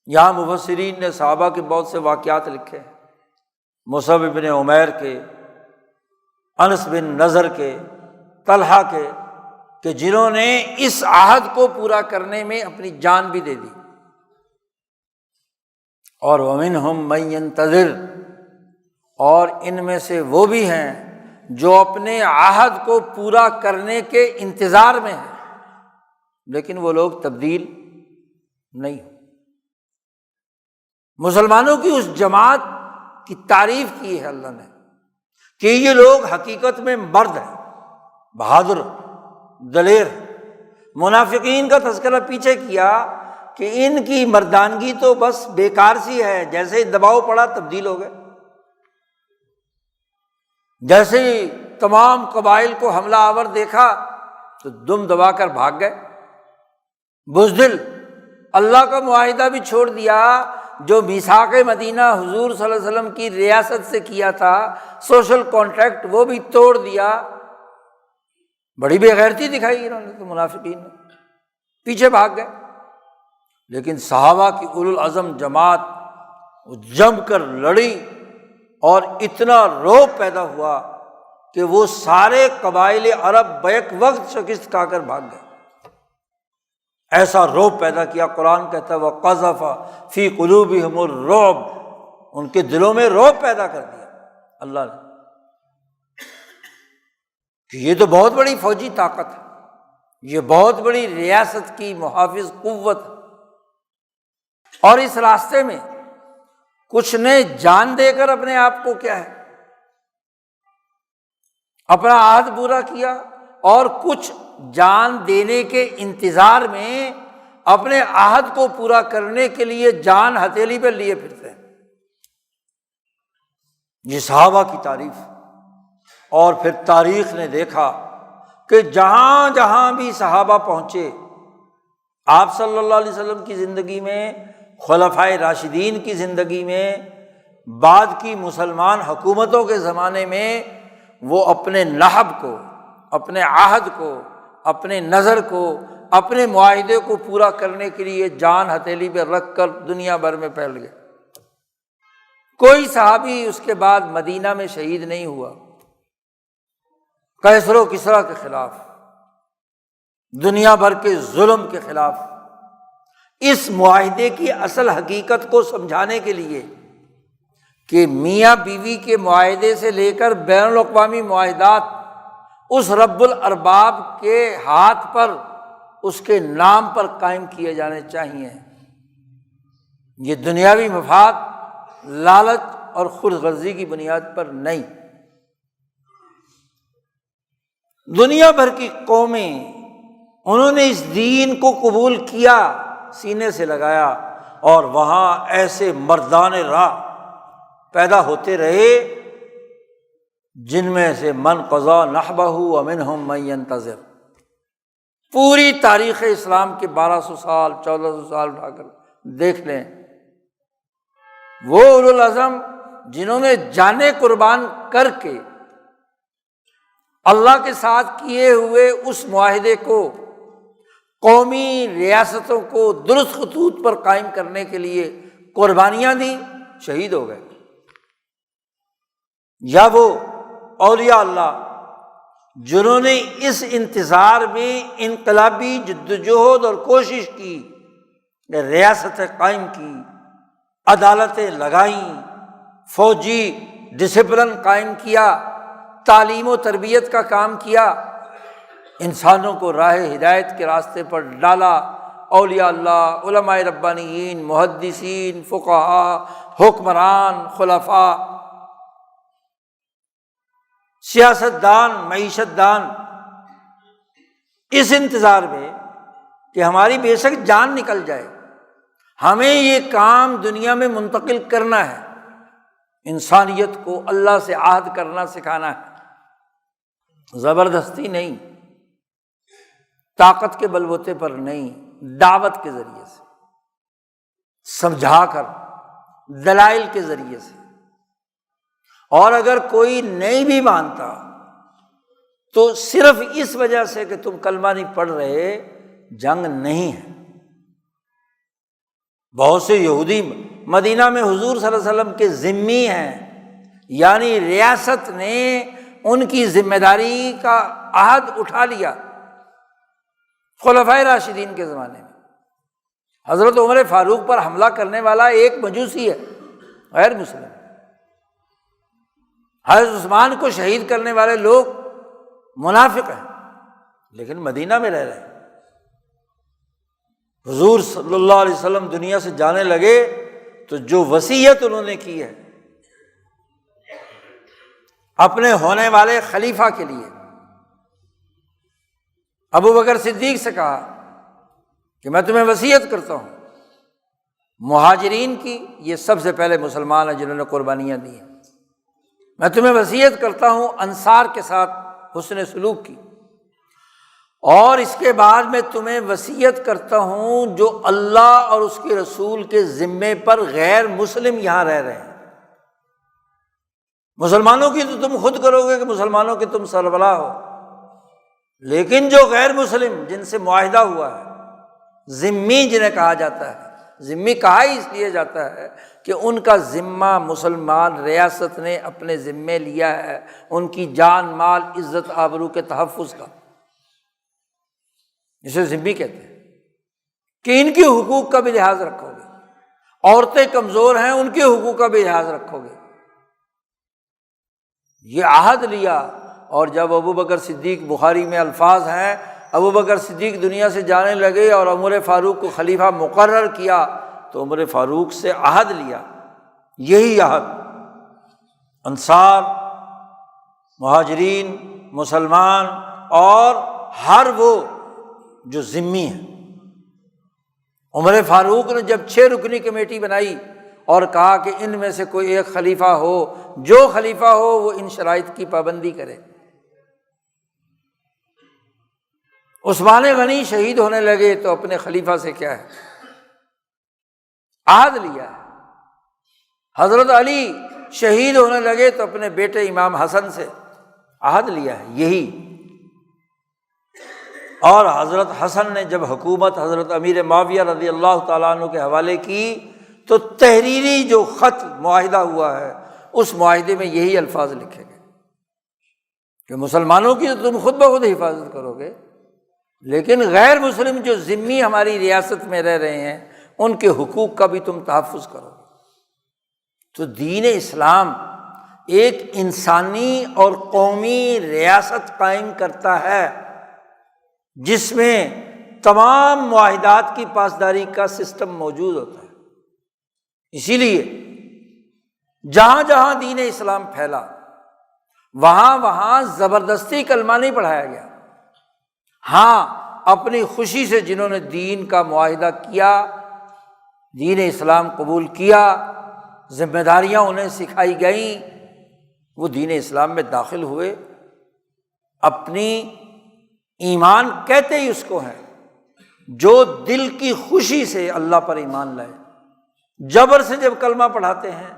یہاں مفسرین نے صحابہ کے بہت سے واقعات لکھے ہیں، مصعب بن عمیر کے، انس بن نضر کے، طلحہ کے، کہ جنہوں نے اس عہد کو پورا کرنے میں اپنی جان بھی دے دی۔ اور وَمِنْهُمْ مَن يَنتَظِرُ، اور ان میں سے وہ بھی ہیں جو اپنے عہد کو پورا کرنے کے انتظار میں ہیں، لیکن وہ لوگ تبدیل نہیں ہو۔ مسلمانوں کی اس جماعت کی تعریف کی ہے اللہ نے کہ یہ لوگ حقیقت میں مرد ہیں، بہادر، دلیر۔ منافقین کا تذکرہ پیچھے کیا کہ ان کی مردانگی تو بس بیکار سی ہے، جیسے ہی دباؤ پڑا تبدیل ہو گئے، جیسے ہی تمام قبائل کو حملہ آور دیکھا تو دم دبا کر بھاگ گئے۔ بزدل، اللہ کا معاہدہ بھی چھوڑ دیا جو میثاق مدینہ حضور صلی اللہ علیہ وسلم کی ریاست سے کیا تھا، سوشل کانٹریکٹ، وہ بھی توڑ دیا۔ بڑی بے غیرتی دکھائی انہوں نے تو، منافقین نے پیچھے بھاگ گئے۔ لیکن صحابہ کی اولو العزم جماعت جم کر لڑی اور اتنا رعب پیدا ہوا کہ وہ سارے قبائل عرب بیک وقت شکست کھا کر بھاگ گئے۔ ایسا رعب پیدا کیا، قرآن کہتا ہے وَقَذَفَ فِي قُلُوبِهِمُ الرُّعْبَ، ان کے دلوں میں رعب پیدا کر دیا اللہ نے کہ یہ تو بہت بڑی فوجی طاقت ہے، یہ بہت بڑی ریاست کی محافظ قوت ہے، اور اس راستے میں کچھ نے جان دے کر اپنے آپ کو کیا ہے اپنا عہد پورا کیا، اور کچھ جان دینے کے انتظار میں اپنے عہد کو پورا کرنے کے لیے جان ہتھیلی پہ لیے پھرتے ہیں۔ یہ صحابہ کی تعریف۔ اور پھر تاریخ نے دیکھا کہ جہاں جہاں بھی صحابہ پہنچے، آپ صلی اللہ علیہ وسلم کی زندگی میں، خلفائے راشدین کی زندگی میں، بعد کی مسلمان حکومتوں کے زمانے میں، وہ اپنے نحب کو، اپنے عہد کو، اپنے نظر کو، اپنے معاہدے کو پورا کرنے کے لیے جان ہتھیلی پہ رکھ کر دنیا بھر میں پھیل گئے۔ کوئی صحابی اس کے بعد مدینہ میں شہید نہیں ہوا قیصر و کسریٰ کے خلاف، دنیا بھر کے ظلم کے خلاف۔ اس معاہدے کی اصل حقیقت کو سمجھانے کے لیے کہ میاں بیوی کے معاہدے سے لے کر بین الاقوامی معاہدات اس رب الارباب کے ہاتھ پر، اس کے نام پر قائم کیے جانے چاہیے۔ یہ دنیاوی مفاد، لالچ اور خود غرضی کی بنیاد پر نہیں۔ دنیا بھر کی قومیں انہوں نے اس دین کو قبول کیا، سینے سے لگایا، اور وہاں ایسے مردان راہ پیدا ہوتے رہے جن میں سے من قضا نحبہ ومنہم من ينتظر۔ پوری تاریخ اسلام کے 1200 سال 1400 سال اٹھا کر دیکھ لیں، وہ اولو العزم جنہوں نے جانیں قربان کر کے اللہ کے ساتھ کیے ہوئے اس معاہدے کو، قومی ریاستوں کو درست خطوط پر قائم کرنے کے لیے قربانیاں دیں، شہید ہو گئے۔ یا وہ اولیاء اللہ جنہوں نے اس انتظار میں انقلابی جدوجہد اور کوشش کی، ریاستیں قائم کی، عدالتیں لگائیں، فوجی ڈسپلن قائم کیا، تعلیم و تربیت کا کام کیا، انسانوں کو راہ ہدایت کے راستے پر ڈالا، اولیاء اللہ، علماء ربانیین، محدثین، فقہاء، حکمران، خلفاء، سیاست دان، معیشت دان، اس انتظار میں کہ ہماری بے شک جان نکل جائے، ہمیں یہ کام دنیا میں منتقل کرنا ہے، انسانیت کو اللہ سے عہد کرنا سکھانا ہے، زبردستی نہیں، طاقت کے بلبوتے پر نہیں، دعوت کے ذریعے سے، سمجھا کر، دلائل کے ذریعے سے۔ اور اگر کوئی نہیں بھی مانتا تو صرف اس وجہ سے کہ تم کلمہ نہیں پڑھ رہے، جنگ نہیں ہے۔ بہت سے یہودی مدینہ میں حضور صلی اللہ علیہ وسلم کے ذمہ ہیں، یعنی ریاست نے ان کی ذمہ داری کا عہد اٹھا لیا خلفائے راشدین کے زمانے میں۔ حضرت عمر فاروق پر حملہ کرنے والا ایک مجوسی ہے، غیر مسلم۔ حضرت عثمان کو شہید کرنے والے لوگ منافق ہیں، لیکن مدینہ میں رہ رہے ہیں۔ حضور صلی اللہ علیہ وسلم دنیا سے جانے لگے تو جو وصیت انہوں نے کی ہے اپنے ہونے والے خلیفہ کے لیے، ابو بکر صدیق سے کہا کہ میں تمہیں وصیت کرتا ہوں، مہاجرین کی، یہ سب سے پہلے مسلمان ہیں جنہوں نے قربانیاں دی ہیں، میں تمہیں وصیت کرتا ہوں انصار کے ساتھ حسن سلوک کی، اور اس کے بعد میں تمہیں وصیت کرتا ہوں جو اللہ اور اس کے رسول کے ذمے پر غیر مسلم یہاں رہ رہے ہیں۔ مسلمانوں کی تو تم خود کرو گے کہ مسلمانوں کے تم سربراہ ہو، لیکن جو غیر مسلم جن سے معاہدہ ہوا ہے، ذمی جنہیں کہا جاتا ہے، ذمی کہا ہی اس لیے جاتا ہے کہ ان کا ذمہ مسلمان ریاست نے اپنے ذمے لیا ہے، ان کی جان، مال، عزت، آبرو کے تحفظ کا، اسے ذمی کہتے ہیں، کہ ان کے حقوق کا بھی لحاظ رکھو گے، عورتیں کمزور ہیں ان کے حقوق کا بھی لحاظ رکھو گے، یہ عہد لیا۔ اور جب ابو بکر صدیق، بخاری میں الفاظ ہیں، ابو بکر صدیق دنیا سے جانے لگے اور عمر فاروق کو خلیفہ مقرر کیا تو عمر فاروق سے عہد لیا، یہی عہد انصار، مہاجرین، مسلمان اور ہر وہ جو ذمی ہیں۔ عمر فاروق نے جب 6 رکنی کمیٹی بنائی اور کہا کہ ان میں سے کوئی ایک خلیفہ ہو، جو خلیفہ ہو وہ ان شرائط کی پابندی کرے۔ عثمان غنی شہید ہونے لگے تو اپنے خلیفہ سے کیا ہے، عہد لیا ہے۔ حضرت علی شہید ہونے لگے تو اپنے بیٹے امام حسن سے عہد لیا ہے، یہی۔ اور حضرت حسن نے جب حکومت حضرت امیر معاویہ رضی اللہ تعالیٰ عنہ کے حوالے کی تو تحریری جو خط معاہدہ ہوا ہے اس معاہدے میں یہی الفاظ لکھے گئے کہ مسلمانوں کی تو تم خود بخود حفاظت کرو گے، لیکن غیر مسلم جو ذمی ہماری ریاست میں رہ رہے ہیں ان کے حقوق کا بھی تم تحفظ کرو گے۔ تو دین اسلام ایک انسانی اور قومی ریاست قائم کرتا ہے جس میں تمام معاہدات کی پاسداری کا سسٹم موجود ہوتا ہے۔ اسی لیے جہاں جہاں دین اسلام پھیلا وہاں وہاں زبردستی کلمہ نہیں پڑھایا گیا، ہاں اپنی خوشی سے جنہوں نے دین کا معاہدہ کیا، دین اسلام قبول کیا، ذمہ داریاں انہیں سکھائی گئیں، وہ دین اسلام میں داخل ہوئے، اپنی ایمان کہتے ہی اس کو ہے جو دل کی خوشی سے اللہ پر ایمان لائے۔ جبر سے جب کلمہ پڑھاتے ہیں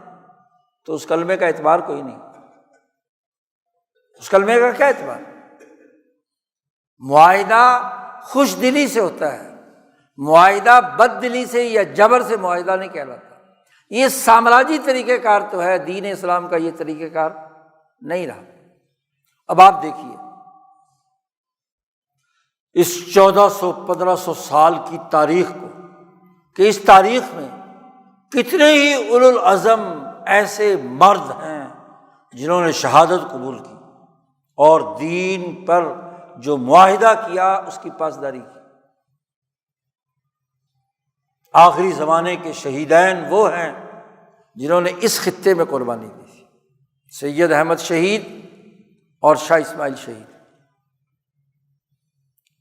تو اس کلمے کا اعتبار کوئی نہیں، اس کلمے کا کیا اعتبار؟ معاہدہ خوش دلی سے ہوتا ہے، معاہدہ بد دلی سے یا جبر سے معاہدہ نہیں کہلاتا۔ یہ سامراجی طریقہ کار تو ہے، دین اسلام کا یہ طریقہ کار نہیں رہا۔ اب آپ دیکھیے اس 1400-1500 سال کی تاریخ کو، کہ اس تاریخ میں کتنے ہی اولو العزم ایسے مرد ہیں جنہوں نے شہادت قبول کی اور دین پر جو معاہدہ کیا اس کی پاسداری کی۔ آخری زمانے کے شہیدین وہ ہیں جنہوں نے اس خطے میں قربانی دی تھی، سید احمد شہید اور شاہ اسماعیل شہید۔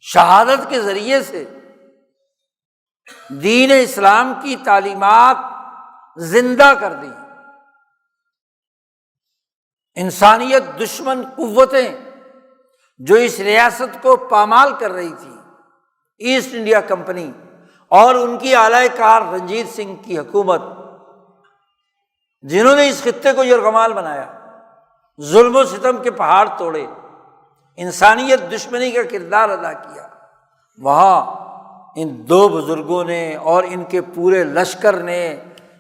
شہادت کے ذریعے سے دین اسلام کی تعلیمات زندہ کر دی۔ انسانیت دشمن قوتیں جو اس ریاست کو پامال کر رہی تھی، ایسٹ انڈیا کمپنی اور ان کی اعلی کار رنجیت سنگھ کی حکومت، جنہوں نے اس خطے کو یرغمال بنایا، ظلم و ستم کے پہاڑ توڑے، انسانیت دشمنی کا کردار ادا کیا، وہاں ان دو بزرگوں نے اور ان کے پورے لشکر نے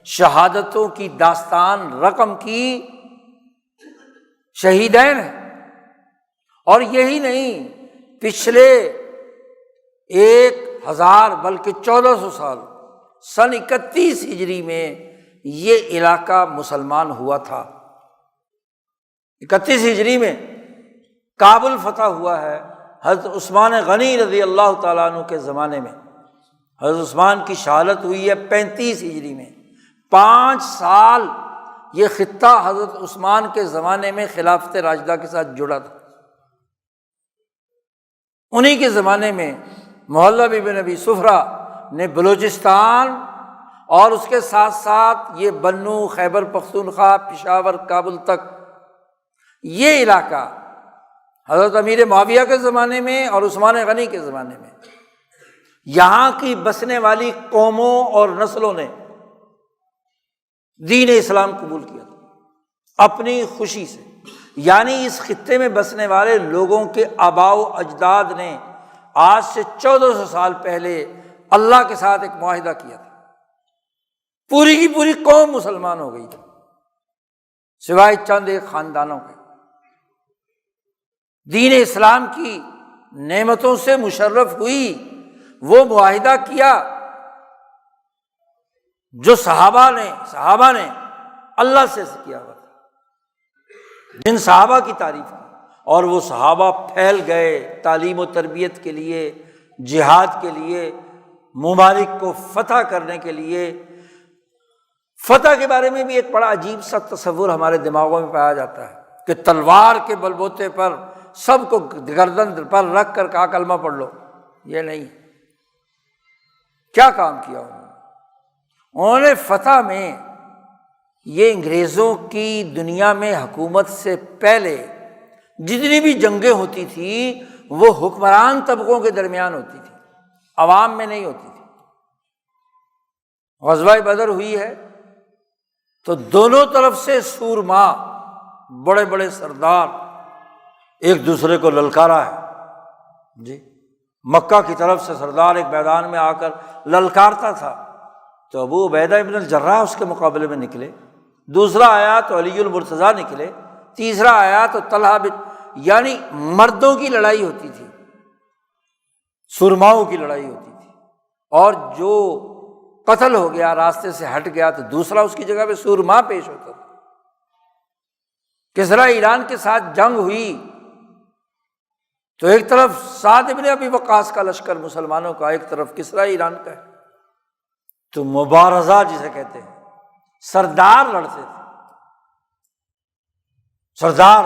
شہادتوں کی داستان رقم کی، شہیدین ہیں۔ اور یہی نہیں، پچھلے 1000 بلکہ 1400 سال، سن 31 ہجری میں یہ علاقہ مسلمان ہوا تھا۔ 31 ہجری میں کابل فتح ہوا ہے حضرت عثمان غنی رضی اللہ تعالیٰ عنہ کے زمانے میں۔ حضرت عثمان کی شہادت ہوئی ہے 35 ہجری میں۔ 5 سال یہ خطہ حضرت عثمان کے زمانے میں خلافت راشدہ کے ساتھ جڑا تھا۔ انہی کے زمانے میں محلب بن ابی صفرہ نے بلوچستان اور اس کے ساتھ ساتھ یہ بنو، خیبر پختونخوا، پشاور، کابل تک یہ علاقہ حضرت امیر معاویہ کے زمانے میں اور عثمان غنی کے زمانے میں یہاں کی بسنے والی قوموں اور نسلوں نے دین اسلام قبول کیا تھا اپنی خوشی سے۔ یعنی اس خطے میں بسنے والے لوگوں کے آباء و اجداد نے آج سے 1400 سال پہلے اللہ کے ساتھ ایک معاہدہ کیا تھا، پوری کی پوری قوم مسلمان ہو گئی تھی سوائے چند ایک خاندانوں کے۔ دین اسلام کی نعمتوں سے مشرف ہوئی، وہ معاہدہ کیا جو صحابہ نے اللہ سے کیا ہوا تھا، جن صحابہ کی تعریف کی، اور وہ صحابہ پھیل گئے تعلیم و تربیت کے لیے، جہاد کے لیے، ممالک کو فتح کرنے کے لیے۔ فتح کے بارے میں بھی ایک بڑا عجیب سا تصور ہمارے دماغوں میں پایا جاتا ہے کہ تلوار کے بل بوتے پر سب کو گردن پر رکھ کر کہا کلمہ پڑھ لو۔ یہ نہیں، کیا کام کیا انہوں نے فتح میں؟ یہ انگریزوں کی دنیا میں حکومت سے پہلے جتنی بھی جنگیں ہوتی تھی وہ حکمران طبقوں کے درمیان ہوتی تھی، عوام میں نہیں ہوتی تھی۔ غزوہ بدر ہوئی ہے تو دونوں طرف سے سورما، بڑے بڑے سردار ایک دوسرے کو للکارا ہے جی۔ مکہ کی طرف سے سردار ایک میدان میں آ کر للکارتا تھا تو ابو عبیدہ ابن الجراح اس کے مقابلے میں نکلے، دوسرا آیا تو علی المرتضیٰ نکلے، تیسرا آیا تو طلحہ بن، یعنی مردوں کی لڑائی ہوتی تھی، سرماؤں کی لڑائی ہوتی تھی، اور جو قتل ہو گیا، راستے سے ہٹ گیا تو دوسرا اس کی جگہ پہ سورما پیش ہوتا تھا۔ کسریٰ ایران کے ساتھ جنگ ہوئی تو ایک طرف سعد ابن ابی وقاص کا لشکر مسلمانوں کا، ایک طرف کسریٰ ایران کا ہے، تو مبارزہ جسے کہتے ہیں، سردار لڑتے تھے، سردار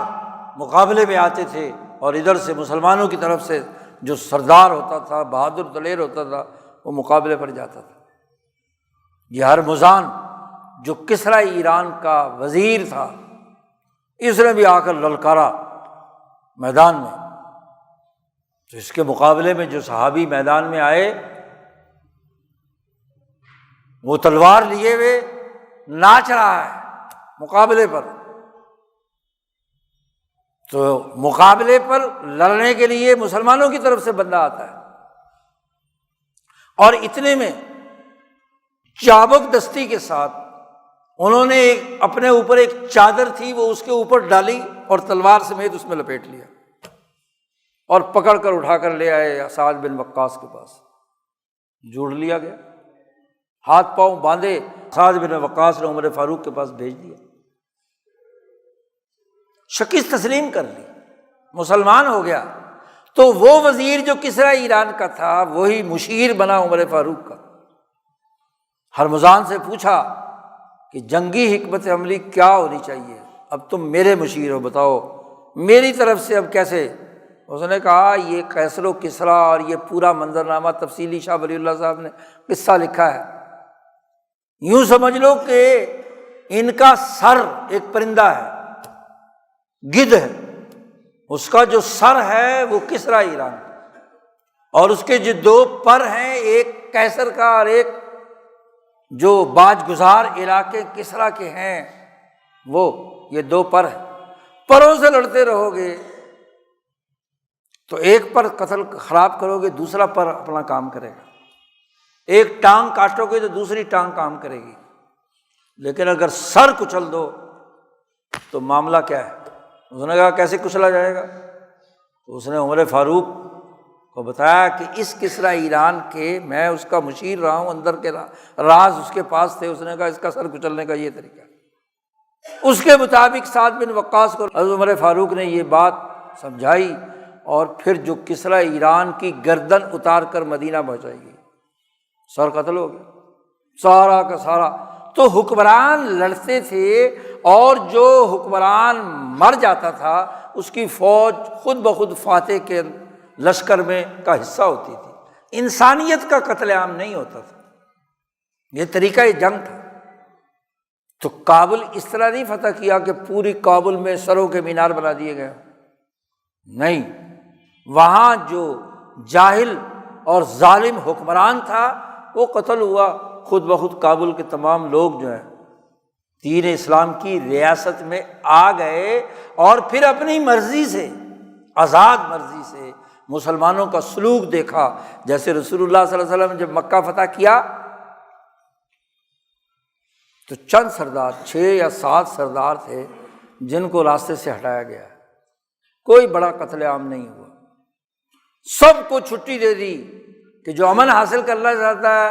مقابلے میں آتے تھے، اور ادھر سے مسلمانوں کی طرف سے جو سردار ہوتا تھا، بہادر دلیر ہوتا تھا، وہ مقابلے پر جاتا تھا۔ یہ ہرمزان جو کسریٰ ایران کا وزیر تھا، اس نے بھی آ کر للکارا میدان میں، تو اس کے مقابلے میں جو صحابی میدان میں آئے وہ تلوار لیے ہوئے ناچ رہا ہے مقابلے پر، تو مقابلے پر لڑنے کے لیے مسلمانوں کی طرف سے بندہ آتا ہے، اور اتنے میں چابک دستی کے ساتھ انہوں نے اپنے اوپر ایک چادر تھی وہ اس کے اوپر ڈالی اور تلوار سمیت اس میں لپیٹ لیا، اور پکڑ کر اٹھا کر لے آئے سعد بن وقاص کے پاس، جوڑ لیا گیا، ہاتھ پاؤں باندھے، سعد بن وقاص نے عمر فاروق کے پاس بھیج دیا، شکست تسلیم کر لی، مسلمان ہو گیا۔ تو وہ وزیر جو کسریٰ ایران کا تھا وہی مشیر بنا عمر فاروق کا، ہرمزان سے پوچھا کہ جنگی حکمت عملی کیا ہونی چاہیے، اب تم میرے مشیر ہو، بتاؤ میری طرف سے اب کیسے؟ اس نے کہا یہ قیصر و کسریٰ اور یہ پورا منظرنامہ تفصیلی شاہ ولی اللہ صاحب نے قصہ لکھا ہے، یوں سمجھ لو کہ ان کا سر ایک پرندہ ہے، گدھ ہے، اس کا جو سر ہے وہ کسریٰ ایران، اور اس کے جو دو پر ہیں، ایک قیصر کا اور ایک جو باج گزار علاقے کسریٰ کے ہیں وہ، یہ دو پر ہیں، پروں سے لڑتے رہو گے تو ایک پر قتل خراب کرو گے، دوسرا پر اپنا کام کرے گا، ایک ٹانگ کاٹو گے تو دوسری ٹانگ کام کرے گی، لیکن اگر سر کچل دو تو معاملہ کیا ہے؟ اس نے کہا کیسے کچلا جائے گا؟ تو اس نے عمر فاروق کو بتایا کہ اس کسریٰ ایران کے میں اس کا مشیر رہا ہوں، اندر کے راز اس کے پاس تھے، اس نے کہا اس کا سر کچلنے کا یہ طریقہ ہے۔ اس کے مطابق سعد بن وقاص کو حضرت عمر فاروق نے یہ بات سمجھائی، اور پھر جو کسریٰ ایران کی گردن اتار کر مدینہ پہنچائی گئی، سر قتل ہو گیا سارا کا سارا۔ تو حکمران لڑتے تھے، اور جو حکمران مر جاتا تھا اس کی فوج خود بخود فاتح کے لشکر میں کا حصہ ہوتی تھی، انسانیت کا قتل عام نہیں ہوتا تھا، یہ طریقہ جنگ تھا۔ تو کابل اس طرح نہیں فتح کیا کہ پوری کابل میں سروں کے مینار بنا دیے گئے، نہیں، وہاں جو جاہل اور ظالم حکمران تھا وہ قتل ہوا، خود بخود کابل کے تمام لوگ جو ہیں دین اسلام کی ریاست میں آ گئے، اور پھر اپنی مرضی سے، آزاد مرضی سے مسلمانوں کا سلوک دیکھا۔ جیسے رسول اللہ صلی اللہ علیہ وسلم جب مکہ فتح کیا تو چند سردار، 6 یا 7 سردار تھے جن کو راستے سے ہٹایا گیا، کوئی بڑا قتل عام نہیں ہوا، سب کو چھٹی دے دی کہ جو امن حاصل کرنا چاہتا ہے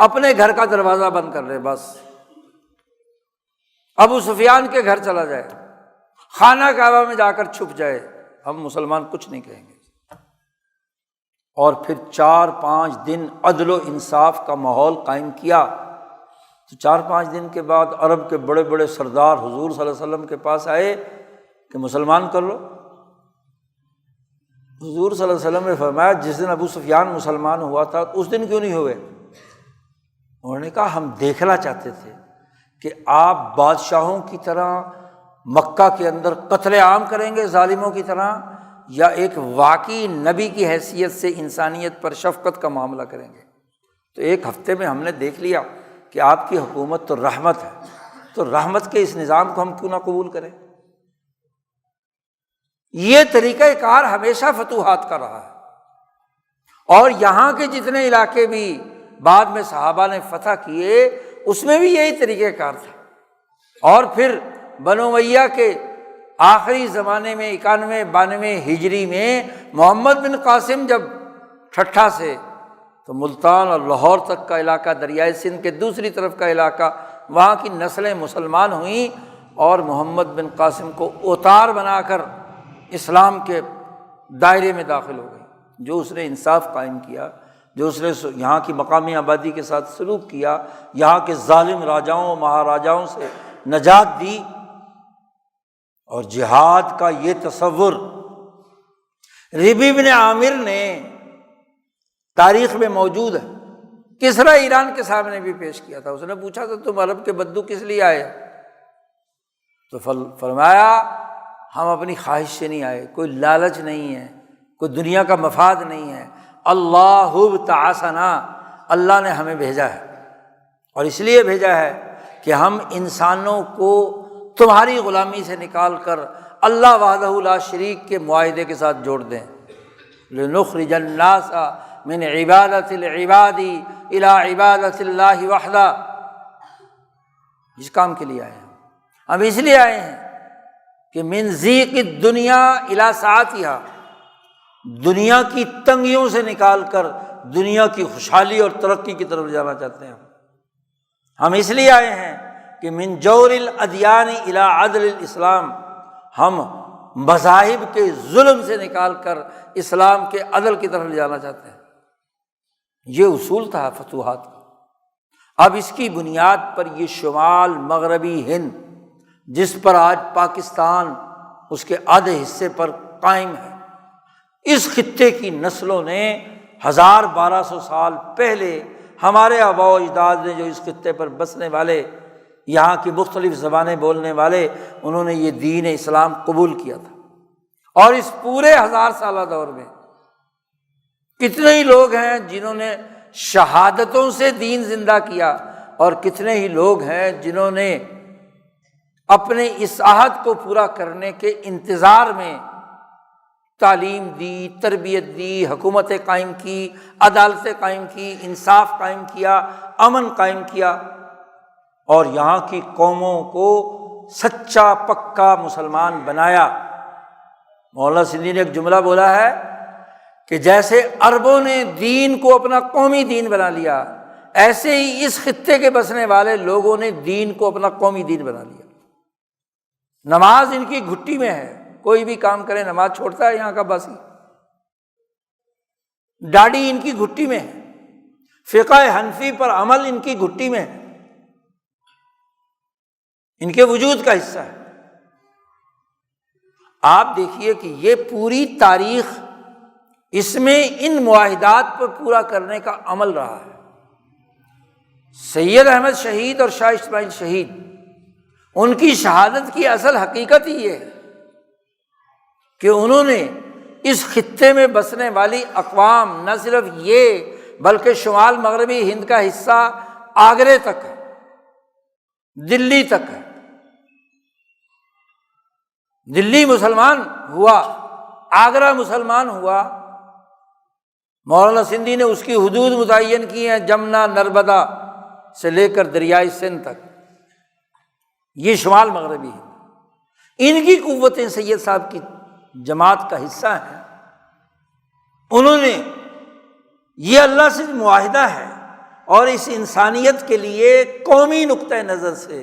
اپنے گھر کا دروازہ بند کر لے، بس ابو سفیان کے گھر چلا جائے، خانہ کعبہ میں جا کر چھپ جائے، ہم مسلمان کچھ نہیں کہیں گے۔ اور پھر 4-5 دن عدل و انصاف کا ماحول قائم کیا، تو 4-5 دن کے بعد عرب کے بڑے بڑے سردار حضور صلی اللہ علیہ وسلم کے پاس آئے کہ مسلمان کر لو۔ حضور صلی اللہ علیہ وسلم نے فرمایا جس دن ابو سفیان مسلمان ہوا تھا اس دن کیوں نہیں ہوئے؟ انہوں نے کہا ہم دیکھنا چاہتے تھے کہ آپ بادشاہوں کی طرح مکہ کے اندر قتل عام کریں گے ظالموں کی طرح، یا ایک واقعی نبی کی حیثیت سے انسانیت پر شفقت کا معاملہ کریں گے۔ تو ایک ہفتے میں ہم نے دیکھ لیا کہ آپ کی حکومت تو رحمت ہے، تو رحمت کے اس نظام کو ہم کیوں نہ قبول کریں؟ یہ طریقہ کار ہمیشہ فتوحات کا رہا ہے، اور یہاں کے جتنے علاقے بھی بعد میں صحابہ نے فتح کیے اس میں بھی یہی طریقہ کار تھا۔ اور پھر بنو امیہ کے آخری زمانے میں 91-92 ہجری میں محمد بن قاسم جب ٹھٹھا سے تو ملتان اور لاہور تک کا علاقہ، دریائے سندھ کے دوسری طرف کا علاقہ، وہاں کی نسلیں مسلمان ہوئیں، اور محمد بن قاسم کو اوتار بنا کر اسلام کے دائرے میں داخل ہو گئی۔ جو اس نے انصاف قائم کیا، جو اس نے یہاں کی مقامی آبادی کے ساتھ سلوک کیا، یہاں کے ظالم راجاؤں مہاراجاؤں سے نجات دی، اور جہاد کا یہ تصور ربیع بن عامر نے تاریخ میں موجود ہے، کسریٰ ایران کے سامنے بھی پیش کیا تھا۔ اس نے پوچھا تھا تم عرب کے بدو کس لیے آئے؟ تو فرمایا ہم اپنی خواہش سے نہیں آئے، کوئی لالچ نہیں ہے، کوئی دنیا کا مفاد نہیں ہے، اللہ ابتعثنا، اللہ نے ہمیں بھیجا ہے، اور اس لیے بھیجا ہے کہ ہم انسانوں کو تمہاری غلامی سے نکال کر اللہ وحدہ لا شریک کے معاہدے کے ساتھ جوڑ دیں، لنخرج الناس من عبادۃ العباد الی عبادۃ اللہ وحدہ۔ اس کام کے لیے آئے ہیں ہم، اس لیے آئے ہیں کہ من ضیق الدنیا الی سعتھا، دنیا کی تنگیوں سے نکال کر دنیا کی خوشحالی اور ترقی کی طرف جانا چاہتے ہیں۔ ہم اس لیے آئے ہیں کہ من جور الادیان الی عدل الاسلام، ہم مذاہب کے ظلم سے نکال کر اسلام کے عدل کی طرف لے جانا چاہتے ہیں۔ یہ اصول تھا فتوحات کا۔ اب اس کی بنیاد پر یہ شمال مغربی ہند، جس پر آج پاکستان اس کے آدھے حصے پر قائم ہے، اس خطے کی نسلوں نے 1200 سال پہلے ہمارے آباء و اجداد نے جو اس خطے پر بسنے والے، یہاں کی مختلف زبانیں بولنے والے، انہوں نے یہ دین اسلام قبول کیا تھا۔ اور اس پورے 1000 سالہ دور میں کتنے ہی لوگ ہیں جنہوں نے شہادتوں سے دین زندہ کیا، اور کتنے ہی لوگ ہیں جنہوں نے اپنے اس عہد کو پورا کرنے کے انتظار میں تعلیم دی، تربیت دی، حکومتیں قائم کی، عدالتیں قائم کی، انصاف قائم کیا، امن قائم کیا، اور یہاں کی قوموں کو سچا پکا مسلمان بنایا۔ مولانا سندھی نے ایک جملہ بولا ہے کہ جیسے عربوں نے دین کو اپنا قومی دین بنا لیا، ایسے ہی اس خطے کے بسنے والے لوگوں نے دین کو اپنا قومی دین بنا لیا۔ نماز ان کی گھٹی میں ہے، کوئی بھی کام کرے نماز چھوڑتا ہے یہاں کا باسی۔ داڑھی ان کی گھٹی میں ہے، فقہ حنفی پر عمل ان کی گھٹی میں ہے، ان کے وجود کا حصہ ہے۔ آپ دیکھیے کہ یہ پوری تاریخ اس میں ان معاہدات پر پورا کرنے کا عمل رہا ہے۔ سید احمد شہید اور شاہ اسماعیل شہید، ان کی شہادت کی اصل حقیقت ہی یہ ہے کہ انہوں نے اس خطے میں بسنے والی اقوام، نہ صرف یہ بلکہ شمال مغربی ہند کا حصہ آگرے تک ہے، دلی تک ہے۔ دلی مسلمان ہوا، آگرہ مسلمان ہوا، مولانا سندھی نے اس کی حدود متعین کی ہیں، جمنا نرمدا سے لے کر دریائے سندھ تک، یہ شمال مغربی ہے۔ ان کی قوتیں سید صاحب کی جماعت کا حصہ ہیں۔ انہوں نے یہ اللہ سے معاہدہ ہے اور اس انسانیت کے لیے قومی نقطۂ نظر سے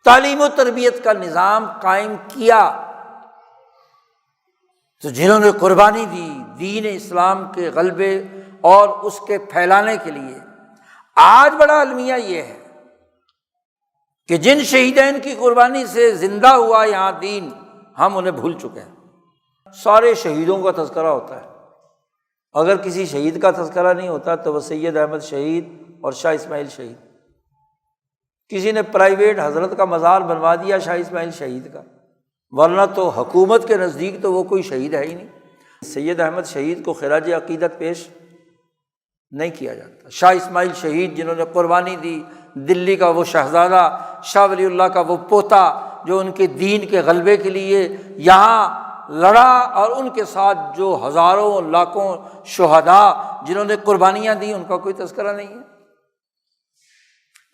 تعلیم و تربیت کا نظام قائم کیا۔ تو جنہوں نے قربانی دی دین اسلام کے غلبے اور اس کے پھیلانے کے لیے، آج بڑا المیہ یہ ہے کہ جن شہیدین کی قربانی سے زندہ ہوا یہاں دین، ہم انہیں بھول چکے ہیں۔ سارے شہیدوں کا تذکرہ ہوتا ہے، اگر کسی شہید کا تذکرہ نہیں ہوتا تو وہ سید احمد شہید اور شاہ اسماعیل شہید۔ کسی نے پرائیویٹ حضرت کا مزار بنوا دیا شاہ اسماعیل شہید کا، ورنہ تو حکومت کے نزدیک تو وہ کوئی شہید ہے ہی نہیں۔ سید احمد شہید کو خراج عقیدت پیش نہیں کیا جاتا۔ شاہ اسماعیل شہید جنہوں نے قربانی دی، دلی کا وہ شہزادہ، شاہ ولی اللہ کا وہ پوتا جو ان کے دین کے غلبے کے لیے یہاں لڑا، اور ان کے ساتھ جو ہزاروں لاکھوں شہداء جنہوں نے قربانیاں دی، ان کا کوئی تذکرہ نہیں ہے۔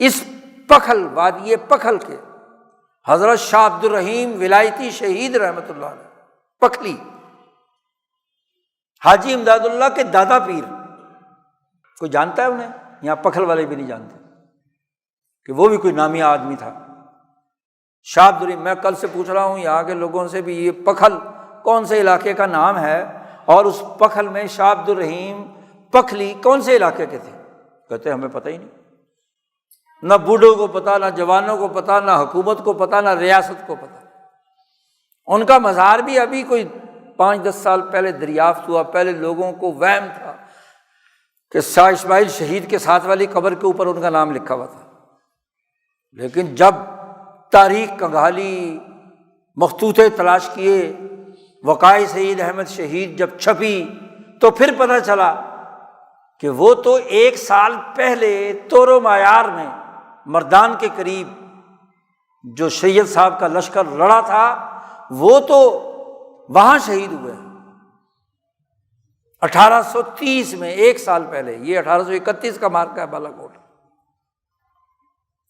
اس پکھل، وادی پکھل کے حضرت شاہ عبد الرحیم ولایتی شہید رحمۃ اللہ علیہ، پکھلی، حاجی امداد اللہ کے دادا پیر، کوئی جانتا ہے انہیں؟ یہاں پکھل والے بھی نہیں جانتے کہ وہ بھی کوئی نامی آدمی تھا۔ شاہ عبد الرحیم، میں کل سے پوچھ رہا ہوں یہاں کے لوگوں سے بھی، یہ پکھل کون سے علاقے کا نام ہے، اور اس پکھل میں شاہ عبد الرحیم پکھلی کون سے علاقے کے تھے؟ کہتے ہمیں پتہ ہی نہیں، نہ بوڑھوں کو پتہ، نہ جوانوں کو پتہ، نہ حکومت کو پتہ، نہ ریاست کو پتہ۔ ان کا مزار بھی ابھی کوئی 5-10 سال پہلے دریافت ہوا۔ پہلے لوگوں کو وہم تھا کہ شاہ اسماعیل شہید کے ساتھ والی قبر کے اوپر ان کا نام لکھا ہوا تھا، لیکن جب تاریخ کنگھالی، مخطوطے تلاش کیے، وقائع سید احمد شہید جب چھپی، تو پھر پتہ چلا کہ وہ تو 1 سال پہلے طور و معیار میں مردان کے قریب جو سید صاحب کا لشکر لڑا تھا، وہ تو وہاں شہید ہوئے 1830 میں، 1 سال پہلے۔ یہ 1831 کا مارکا ہے بالا کوٹ،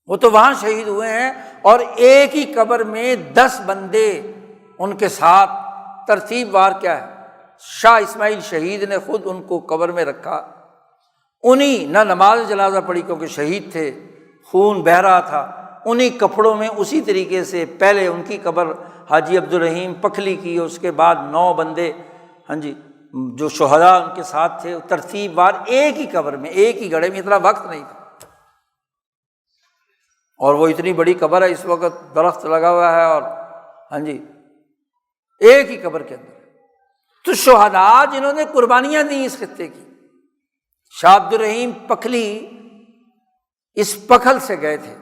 وہ تو وہاں شہید ہوئے ہیں، اور ایک ہی قبر میں 10 بندے ان کے ساتھ، ترتیب وار کیا ہے، شاہ اسماعیل شہید نے خود ان کو قبر میں رکھا، انہیں نہ نماز جنازہ پڑھی کیونکہ شہید تھے، خون بہہ رہا تھا، انہی کپڑوں میں اسی طریقے سے پہلے ان کی قبر حاجی عبد الرحیم پکھلی کی، اس کے بعد 9 بندے جو شہداء ان کے ساتھ تھے، ترتیب وار ایک ہی قبر میں، ایک ہی گڑھے میں، اتنا وقت نہیں تھا، اور وہ اتنی بڑی قبر ہے، اس وقت درخت لگا ہوا ہے، اور ہاں جی ایک ہی قبر کے اندر۔ تو شہداء جنہوں نے قربانیاں دیں اس خطے کی، شاہ عبد الرحیم پکھلی اس پکھل سے گئے تھے،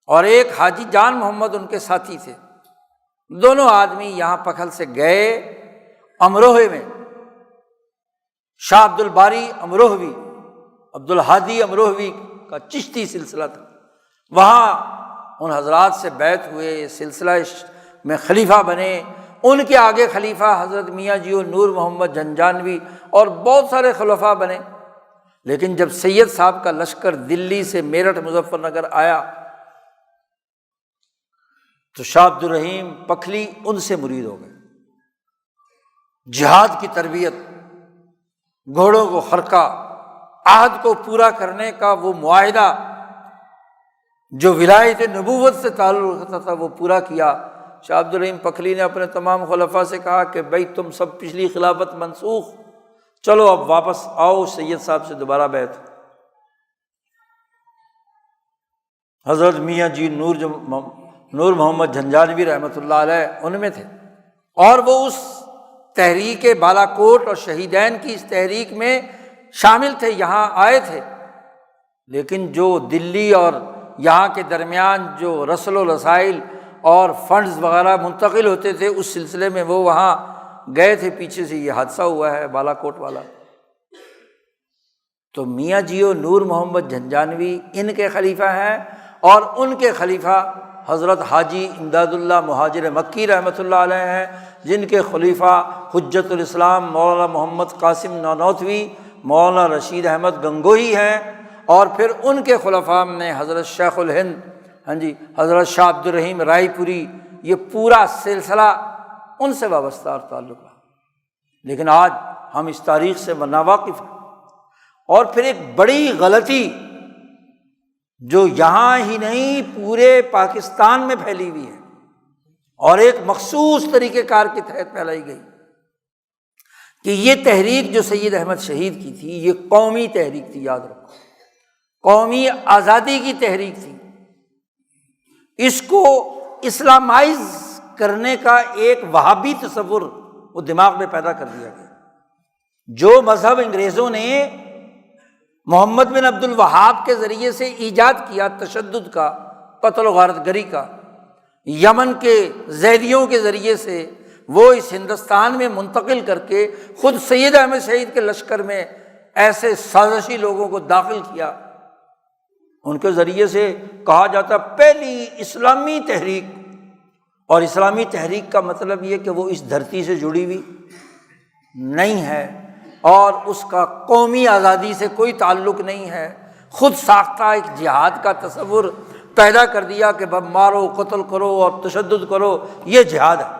اور ایک حاجی جان محمد ان کے ساتھی تھے، دونوں آدمی یہاں پکھل سے گئے امروہے میں۔ شاہ عبد الباری امروہوی، عبد الہادی امروہوی کا چشتی سلسلہ تھا، وہاں ان حضرات سے بیعت ہوئے، سلسلہ میں خلیفہ بنے۔ ان کے آگے خلیفہ حضرت میاں جیو نور محمد جھنجھانوی اور بہت سارے خلفاء بنے۔ لیکن جب سید صاحب کا لشکر دلی سے میرٹھ مظفر نگر آیا تو شاہ عبد الرحیم پکھلی ان سے مرید ہو گئے۔ جہاد کی تربیت، گھوڑوں کو خرقہ، عہد کو پورا کرنے کا وہ معاہدہ جو ولایت نبوت سے تعلق رکھتا تھا وہ پورا کیا۔ شاہ عبد الرحیم پکھلی نے اپنے تمام خلفاء سے کہا کہ بھائی تم سب پچھلی خلافت منسوخ، چلو اب واپس آؤ، سید صاحب سے دوبارہ بیعت۔ حضرت میاں جی نور محمد جھنجھانوی رحمۃ اللہ علیہ ان میں تھے، اور وہ اس تحریک بالا کوٹ اور شہیدین کی اس تحریک میں شامل تھے، یہاں آئے تھے۔ لیکن جو دلی اور یہاں کے درمیان جو رسل و رسائل اور فنڈز وغیرہ منتقل ہوتے تھے، اس سلسلے میں وہ وہاں گئے تھے، پیچھے سے یہ حادثہ ہوا ہے بالا کوٹ والا۔ تو میاں جیو نور محمد جھنجھانوی ان کے خلیفہ ہیں، اور ان کے خلیفہ حضرت حاجی امداد اللہ مہاجر مکی رحمۃ اللہ علیہ ہیں، جن کے خلیفہ حجت الاسلام مولانا محمد قاسم نانوتوی، مولانا رشید احمد گنگوہی ہیں، اور پھر ان کے خلفاء میں حضرت شیخ الہند، ہاں جی حضرت شاہ عبد الرحیم رائے پوری، یہ پورا سلسلہ ان سے وابستہ اور تعلق رہا۔ لیکن آج ہم اس تاریخ سے ناواقف ہیں۔ اور پھر ایک بڑی غلطی جو یہاں ہی نہیں پورے پاکستان میں پھیلی ہوئی ہے، اور ایک مخصوص طریقہ کار کے تحت پھیلائی گئی، کہ یہ تحریک جو سید احمد شہید کی تھی یہ قومی تحریک تھی، یاد رکھو، قومی آزادی کی تحریک تھی۔ اس کو اسلامائز کرنے کا ایک وہابی تصور وہ دماغ میں پیدا کر دیا گیا۔ جو مذہب انگریزوں نے محمد بن عبد الوہاب کے ذریعے سے ایجاد کیا، تشدد کا، قتل و غارت گری کا، یمن کے زیدیوں کے ذریعے سے وہ اس ہندوستان میں منتقل کر کے خود سید احمد شہید کے لشکر میں ایسے سازشی لوگوں کو داخل کیا، ان کے ذریعے سے کہا جاتا پہلی اسلامی تحریک۔ اور اسلامی تحریک کا مطلب یہ کہ وہ اس دھرتی سے جڑی ہوئی نہیں ہے، اور اس کا قومی آزادی سے کوئی تعلق نہیں ہے، خود ساختہ ایک جہاد کا تصور پیدا کر دیا کہ بس مارو، قتل کرو اور تشدد کرو، یہ جہاد ہے۔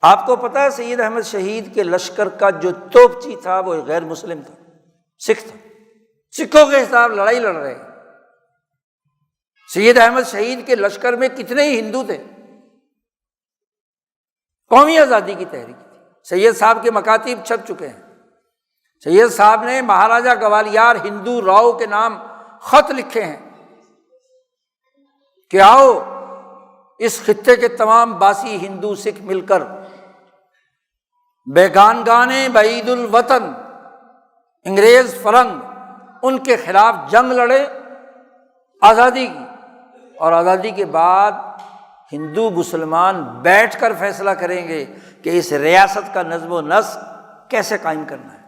آپ کو پتہ ہے سید احمد شہید کے لشکر کا جو توپچی تھا وہ غیر مسلم تھا، سکھ تھا، سکھوں کے خلاف لڑائی لڑ رہے۔ سید احمد شہید کے لشکر میں کتنے ہی ہندو تھے، قومی آزادی کی تحریک تھی۔ سید صاحب کے مکاتیب چھپ چکے ہیں، سید صاحب نے مہاراجہ گوالیار ہندو راؤ کے نام خط لکھے ہیں کہ آؤ اس خطے کے تمام باسی ہندو سکھ مل کر بیگانگانے بعید الوطن انگریز فرنگ ان کے خلاف جنگ لڑے آزادی کی، اور آزادی کے بعد ہندو مسلمان بیٹھ کر فیصلہ کریں گے کہ اس ریاست کا نظم و نسق کیسے قائم کرنا ہے۔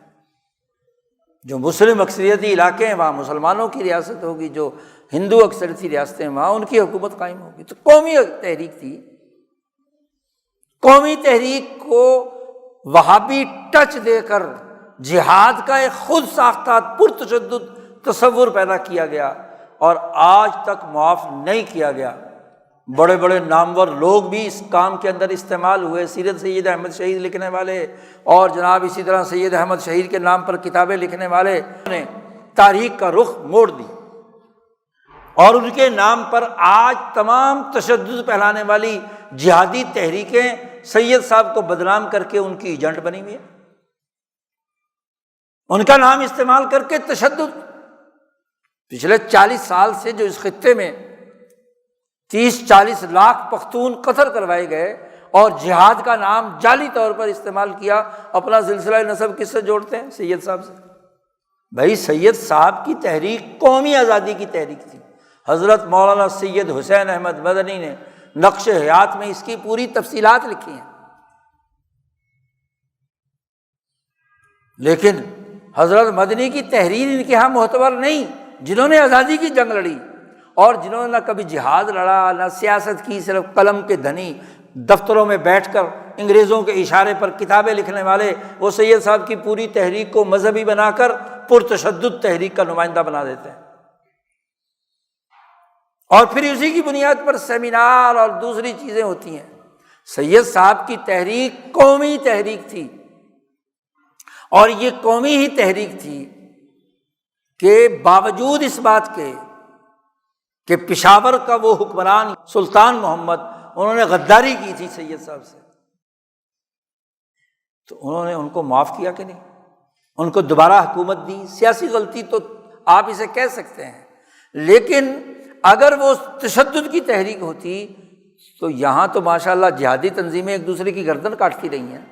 جو مسلم اکثریتی علاقے ہیں وہاں مسلمانوں کی ریاست ہوگی، جو ہندو اکثریتی ریاستیں ہیں وہاں ان کی حکومت قائم ہوگی۔ تو قومی تحریک تھی۔ قومی تحریک کو وہابی ٹچ دے کر جہاد کا ایک خود ساختہ پرتشدد تصور پیدا کیا گیا، اور آج تک معاف نہیں کیا گیا۔ بڑے بڑے نامور لوگ بھی اس کام کے اندر استعمال ہوئے، سیرت سید احمد شہید لکھنے والے، اور جناب اسی طرح سید احمد شہید کے نام پر کتابیں لکھنے والے نے تاریخ کا رخ موڑ دی، اور ان کے نام پر آج تمام تشدد پھیلانے والی جہادی تحریکیں سید صاحب کو بدنام کر کے ان کی ایجنٹ بنی ہوئی ہیں، ان کا نام استعمال کر کے تشدد پچھلے 40 سال سے جو اس خطے میں 30-40 لاکھ پختون قتل کروائے گئے اور جہاد کا نام جعلی طور پر استعمال کیا، اپنا سلسلہ نسب کس سے جوڑتے ہیں؟ سید صاحب سے۔ بھائی سید صاحب کی تحریک قومی آزادی کی تحریک تھی۔ حضرت مولانا سید حسین احمد مدنی نے نقش حیات میں اس کی پوری تفصیلات لکھی ہیں، لیکن حضرت مدنی کی تحریر ان کے ہاں معتبر نہیں۔ جنہوں نے آزادی کی جنگ لڑی اور جنہوں نے نہ کبھی جہاد لڑا نہ سیاست کی، صرف قلم کے دھنی دفتروں میں بیٹھ کر انگریزوں کے اشارے پر کتابیں لکھنے والے، وہ سید صاحب کی پوری تحریک کو مذہبی بنا کر پرتشدد تحریک کا نمائندہ بنا دیتے ہیں، اور پھر اسی کی بنیاد پر سیمینار اور دوسری چیزیں ہوتی ہیں۔ سید صاحب کی تحریک قومی تحریک تھی، اور یہ قومی ہی تحریک تھی کہ باوجود اس بات کے کہ پشاور کا وہ حکمران سلطان محمد، انہوں نے غداری کی تھی سید صاحب سے، تو انہوں نے ان کو معاف کیا کہ نہیں؟ ان کو دوبارہ حکومت دی۔ سیاسی غلطی تو آپ اسے کہہ سکتے ہیں، لیکن اگر وہ تشدد کی تحریک ہوتی تو یہاں تو ماشاءاللہ جہادی تنظیمیں ایک دوسرے کی گردن کاٹتی رہی ہیں۔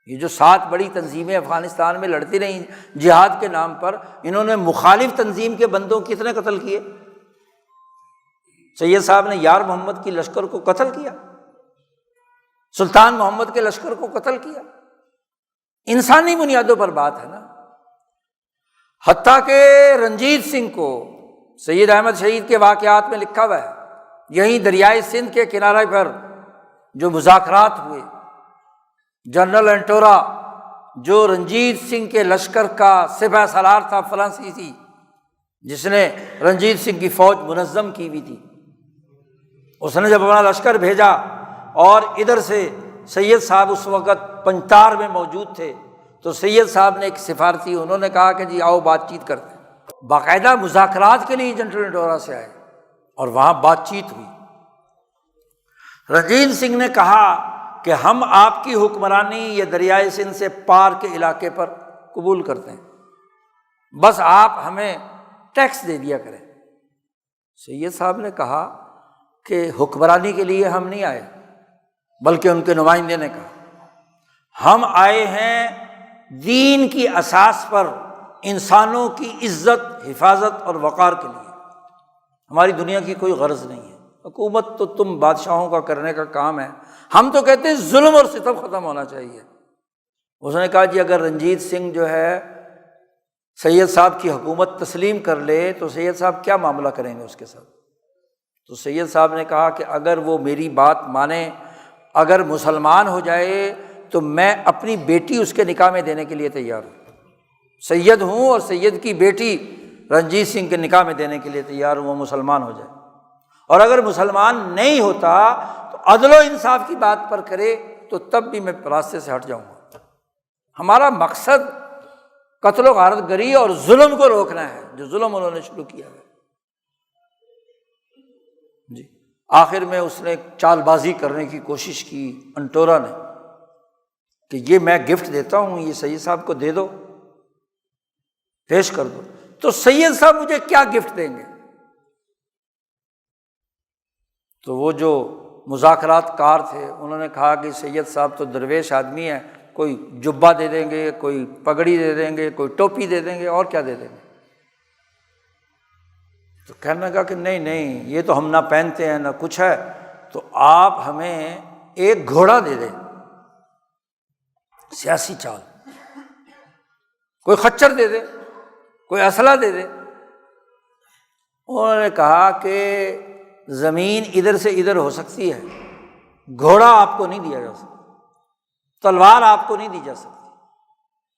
یہ جو 7 بڑی تنظیمیں افغانستان میں لڑتی رہیں جہاد کے نام پر، انہوں نے مخالف تنظیم کے بندوں کتنے قتل کیے؟ سید صاحب نے یار محمد کی لشکر کو قتل کیا، سلطان محمد کے لشکر کو قتل کیا۔ انسانی بنیادوں پر بات ہے نا۔ حتیٰ کہ رنجیت سنگھ کو سید احمد شہید کے واقعات میں لکھا ہوا ہے، یہیں دریائے سندھ کے کنارے پر جو مذاکرات ہوئے، جنرل انٹورا جو رنجیت سنگھ کے لشکر کا سپہ سالار تھا، فرانسیسی، جس نے رنجیت سنگھ کی فوج منظم کی ہوئی تھی، اس نے جب اپنا لشکر بھیجا اور ادھر سے سید صاحب اس وقت پنجتار میں موجود تھے، تو سید صاحب نے ایک سفارتی، انہوں نے کہا کہ جی آؤ بات چیت کرتے ہیں۔ باقاعدہ مذاکرات کے لیے جنرل انٹورا سے آئے اور وہاں بات چیت ہوئی۔ رنجیت سنگھ نے کہا کہ ہم آپ کی حکمرانی یہ دریائے سندھ سے پار کے علاقے پر قبول کرتے ہیں، بس آپ ہمیں ٹیکس دے دیا کریں۔ سید صاحب نے کہا کہ حکمرانی کے لیے ہم نہیں آئے، بلکہ ان کے نمائندے نے کہا ہم آئے ہیں دین کی اساس پر انسانوں کی عزت، حفاظت اور وقار کے لیے، ہماری دنیا کی کوئی غرض نہیں ہے۔ حکومت تو تم بادشاہوں کا کرنے کا کام ہے، ہم تو کہتے ہیں ظلم اور ستم ختم ہونا چاہیے۔ اس نے کہا جی اگر رنجیت سنگھ جو ہے سید صاحب کی حکومت تسلیم کر لے تو سید صاحب کیا معاملہ کریں گے اس کے ساتھ؟ تو سید صاحب نے کہا کہ اگر وہ میری بات مانے، اگر مسلمان ہو جائے تو میں اپنی بیٹی اس کے نکاح میں دینے کے لیے تیار ہوں، سید ہوں اور سید کی بیٹی رنجیت سنگھ کے نکاح میں دینے کے لیے تیار ہوں، وہ مسلمان ہو جائے، اور اگر مسلمان نہیں ہوتا تو عدل و انصاف کی بات پر کرے تو تب بھی میں راستے سے ہٹ جاؤں گا۔ ہمارا مقصد قتل و غارت گری اور ظلم کو روکنا ہے، جو ظلم انہوں نے شروع کیا ہے۔ جی آخر میں اس نے چال بازی کرنے کی کوشش کی انٹورا نے کہ یہ میں گفٹ دیتا ہوں، یہ سید صاحب کو دے دو، پیش کر دو۔ تو سید صاحب مجھے کیا گفٹ دیں گے؟ تو وہ جو مذاکرات کار تھے انہوں نے کہا کہ سید صاحب تو درویش آدمی ہیں، کوئی جبہ دے دیں گے، کوئی پگڑی دے دیں گے، کوئی ٹوپی دے دیں گے، اور کیا دے دیں گے؟ تو کہنے لگا کہ نہیں نہیں، یہ تو ہم نہ پہنتے ہیں نہ کچھ ہے، تو آپ ہمیں ایک گھوڑا دے دیں، سیاسی چال، کوئی خچر دے دے، کوئی اسلحہ دے دے۔ انہوں نے کہا کہ زمین ادھر سے ادھر ہو سکتی ہے، گھوڑا آپ کو نہیں دیا جا سکتا، تلوار آپ کو نہیں دی جا سکتی۔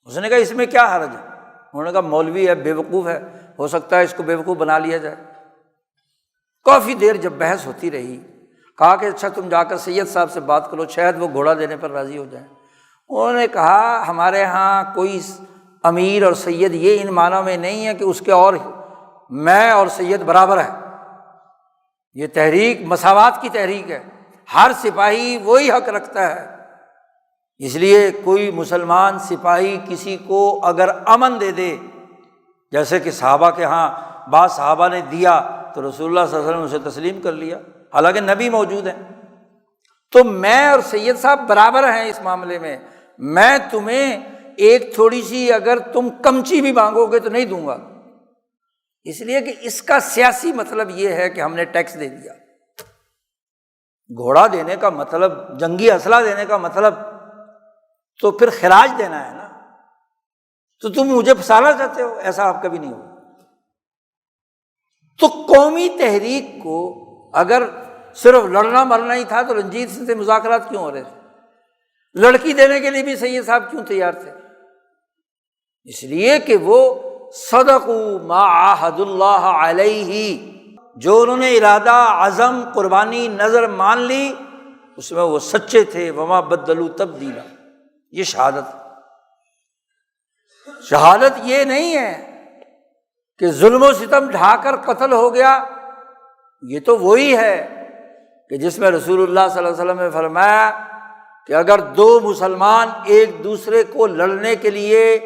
اس نے کہا اس میں کیا حرج ہے؟ انہوں نے کہا مولوی ہے، بیوقوف ہے، ہو سکتا ہے اس کو بیوقوف بنا لیا جائے۔ کافی دیر جب بحث ہوتی رہی، کہا کہ اچھا تم جا کر سید صاحب سے بات کرو، شاید وہ گھوڑا دینے پر راضی ہو جائیں۔ انہوں نے کہا ہمارے ہاں کوئی امیر اور سید یہ ان معنوں میں نہیں ہے کہ اس کے اور میں اور سید برابر ہے، یہ تحریک مساوات کی تحریک ہے، ہر سپاہی وہی حق رکھتا ہے۔ اس لیے کوئی مسلمان سپاہی کسی کو اگر امن دے دے جیسے کہ صحابہ کے ہاں بعض صحابہ نے دیا تو رسول اللہ صلی اللہ علیہ وسلم اسے تسلیم کر لیا، حالانکہ نبی موجود ہیں۔ تو میں اور سید صاحب برابر ہیں اس معاملے میں، میں تمہیں ایک تھوڑی سی اگر تم کمچی بھی مانگو گے تو نہیں دوں گا، اس لیے کہ اس کا سیاسی مطلب یہ ہے کہ ہم نے ٹیکس دے دیا۔ گھوڑا دینے کا مطلب، جنگی اسلحہ دینے کا مطلب تو پھر خراج دینا ہے نا، تو تم مجھے پھنسانا چاہتے ہو، ایسا آپ کبھی نہیں ہوگا۔ تو قومی تحریک کو اگر صرف لڑنا مرنا ہی تھا تو رنجیت سنگھ سے مذاکرات کیوں ہو رہے تھے؟ لڑکی دینے کے لیے بھی سید صاحب کیوں تیار تھے؟ اس لیے کہ وہ صدقوا ما عاہد اللہ علیہ، جو انہوں نے ارادہ، عزم، قربانی، نظر مان لی اس میں وہ سچے تھے۔ وما بدلوا تبدیلا، یہ شہادت۔ شہادت یہ نہیں ہے کہ ظلم و ستم ڈھا کر قتل ہو گیا، یہ تو وہی ہے کہ جس میں رسول اللہ صلی اللہ علیہ وسلم نے فرمایا کہ اگر دو مسلمان ایک دوسرے کو لڑنے کے لیے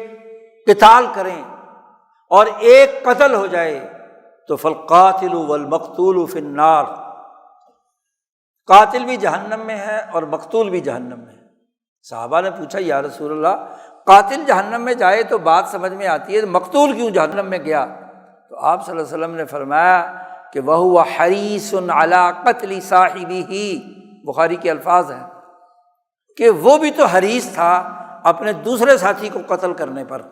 قتال کریں اور ایک قتل ہو جائے تو فالقاتل والمقتول فی النار، قاتل بھی جہنم میں ہے اور مقتول بھی جہنم میں ہے۔ صحابہ نے پوچھا یا رسول اللہ قاتل جہنم میں جائے تو بات سمجھ میں آتی ہے، مقتول کیوں جہنم میں گیا؟ تو آپ صلی اللہ علیہ وسلم نے فرمایا کہ وَهُوَ حَرِيصٌ عَلَىٰ قَتْلِ صَاحِبِهِ، بخاری کے الفاظ ہیں کہ وہ بھی تو حریص تھا اپنے دوسرے ساتھی کو قتل کرنے پر،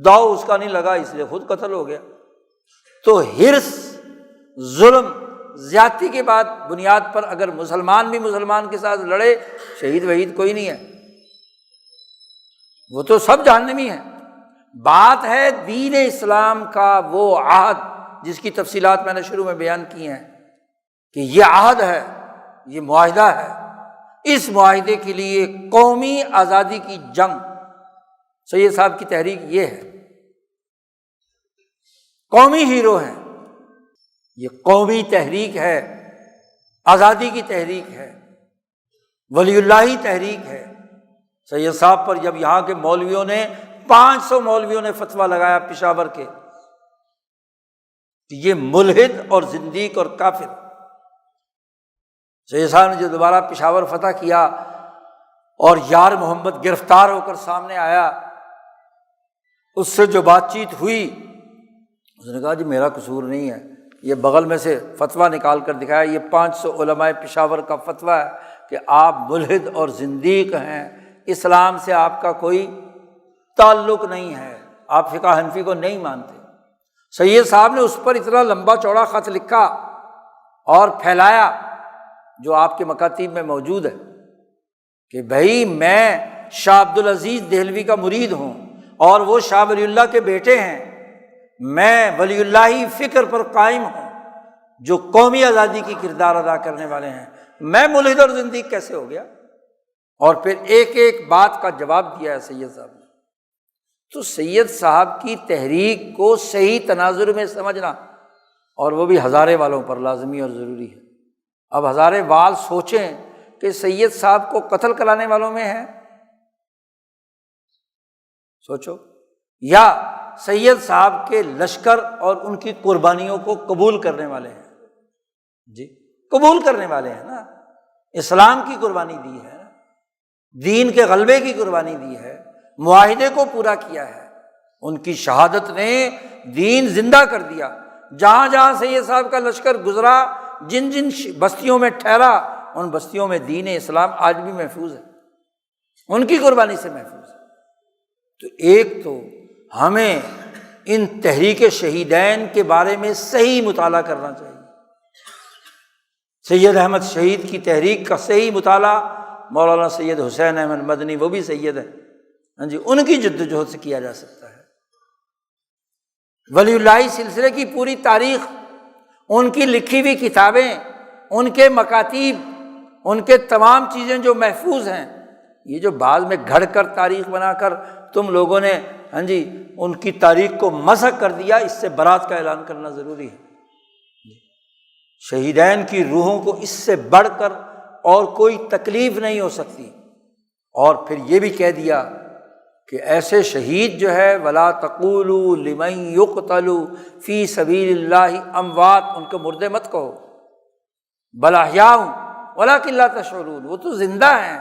داؤ اس کا نہیں لگا اس لیے خود قتل ہو گیا۔ تو حرص، ظلم، زیادتی کے بعد بنیاد پر اگر مسلمان بھی مسلمان کے ساتھ لڑے، شہید وحید کوئی نہیں ہے، وہ تو سب جہنمی ہیں۔ بات ہے دین اسلام کا وہ عہد جس کی تفصیلات میں نے شروع میں بیان کی ہیں کہ یہ عہد ہے، یہ معاہدہ ہے، اس معاہدے کے لیے قومی آزادی کی جنگ، سید صاحب کی تحریک یہ ہے، قومی ہیرو ہیں، یہ قومی تحریک ہے، آزادی کی تحریک ہے، ولی اللہ تحریک ہے۔ سید صاحب پر جب یہاں کے مولویوں نے 500 مولویوں نے فتویٰ لگایا پشاور کے کہ یہ ملحد اور زندیق اور کافر، سید صاحب نے جو دوبارہ پشاور فتح کیا اور یار محمد گرفتار ہو کر سامنے آیا، اس سے جو بات چیت ہوئی اس نے کہا جی میرا قصور نہیں ہے، یہ بغل میں سے فتویٰ نکال کر دکھایا، یہ 500 علماء پشاور کا فتویٰ ہے کہ آپ ملحد اور زندیق ہیں، اسلام سے آپ کا کوئی تعلق نہیں ہے، آپ فقہ حنفی کو نہیں مانتے۔ سید صاحب نے اس پر اتنا لمبا چوڑا خط لکھا اور پھیلایا جو آپ کے مکاتیب میں موجود ہے کہ بھائی میں شاہ عبد العزیز دہلوی کا مرید ہوں اور وہ شاہ ولی اللہ کے بیٹے ہیں، میں ولی اللہ فکر پر قائم ہوں جو قومی آزادی کی کردار ادا کرنے والے ہیں، میں ملحد اور زندیق کیسے ہو گیا؟ اور پھر ایک ایک بات کا جواب دیا ہے سید صاحب نے۔ تو سید صاحب کی تحریک کو صحیح تناظر میں سمجھنا، اور وہ بھی ہزارے والوں پر لازمی اور ضروری ہے۔ اب ہزارے وال سوچیں کہ سید صاحب کو قتل کرانے والوں میں ہے، سوچو، یا سید صاحب کے لشکر اور ان کی قربانیوں کو قبول کرنے والے ہیں؟ جی قبول کرنے والے ہیں نا، اسلام کی قربانی دی ہے، دین کے غلبے کی قربانی دی ہے، معاہدے کو پورا کیا ہے، ان کی شہادت نے دین زندہ کر دیا۔ جہاں جہاں سید صاحب کا لشکر گزرا، جن جن بستیوں میں ٹھہرا، ان بستیوں میں دین اسلام آج بھی محفوظ ہے، ان کی قربانی سے محفوظ ہے۔ تو ایک تو ہمیں ان تحریک شہیدین کے بارے میں صحیح مطالعہ کرنا چاہیے، سید احمد شہید کی تحریک کا صحیح مطالعہ مولانا سید حسین احمد مدنی، وہ بھی سید ہے، ہاں جی، ان کی جدوجہد سے کیا جا سکتا ہے۔ ولی اللہ سلسلے کی پوری تاریخ، ان کی لکھی ہوئی کتابیں، ان کے مکاتیب، ان کے تمام چیزیں جو محفوظ ہیں، یہ جو بعد میں گھڑ کر تاریخ بنا کر تم لوگوں نے ہاں جی ان کی تاریخ کو مسخ کر دیا، اس سے برات کا اعلان کرنا ضروری ہے۔ شہیدین کی روحوں کو اس سے بڑھ کر اور کوئی تکلیف نہیں ہو سکتی۔ اور پھر یہ بھی کہہ دیا کہ ایسے شہید جو ہے ولا تقولوا لمن یقتل فی سبیل اللہ اموات، ان کو مردے مت کہو، بل احیاء ولکن لا تشعرون، وہ تو زندہ ہیں،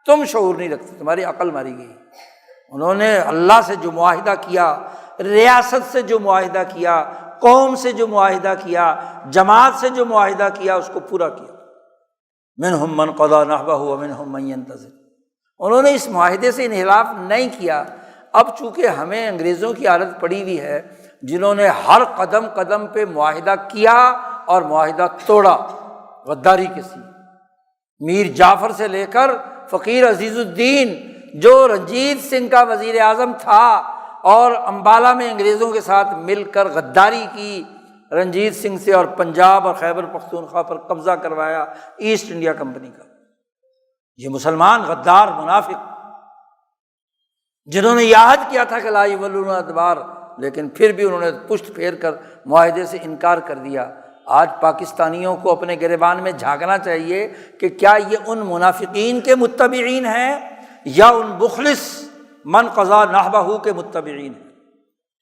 تم شعور نہیں رکھتے، تمہاری عقل ماری گئی۔ انہوں نے اللہ سے جو معاہدہ کیا، ریاست سے جو معاہدہ کیا، قوم سے جو معاہدہ کیا، جماعت سے جو معاہدہ کیا، اس کو پورا کیا۔ منہم من قضی نحبہ ومنہم من ینتظر، انہوں نے اس معاہدے سے انحراف نہیں کیا۔ اب چونکہ ہمیں انگریزوں کی عادت پڑی ہوئی ہے، جنہوں نے ہر قدم قدم پہ معاہدہ کیا اور معاہدہ توڑا، غداری کسی، میر جعفر سے لے کر فقیر عزیز الدین جو رنجیت سنگھ کا وزیر اعظم تھا اور امبالہ میں انگریزوں کے ساتھ مل کر غداری کی رنجیت سنگھ سے، اور پنجاب اور خیبر پختونخوا پر قبضہ کروایا ایسٹ انڈیا کمپنی کا، یہ مسلمان غدار منافق جنہوں نے یہ عہد کیا تھا کہ لا یولون الادبار، لیکن پھر بھی انہوں نے پشت پھیر کر معاہدے سے انکار کر دیا۔ آج پاکستانیوں کو اپنے گریبان میں جھانکنا چاہیے کہ کیا یہ ان منافقین کے متبعین ہیں یا ان مخلص من قضا نحبہ کے متبعین ہیں۔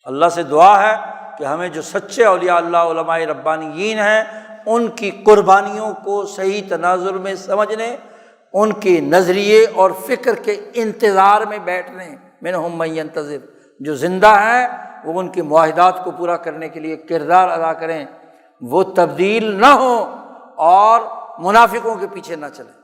اللہ سے دعا ہے کہ ہمیں جو سچے اولیاء اللہ علماء ربانیین ہیں ان کی قربانیوں کو صحیح تناظر میں سمجھنے، ان کے نظریے اور فکر کے انتظار میں بیٹھنے، منہم من ینتظر، جو زندہ ہیں وہ ان کے معاہدات کو پورا کرنے کے لیے کردار ادا کریں، وہ تبدیل نہ ہوں اور منافقوں کے پیچھے نہ چلیں۔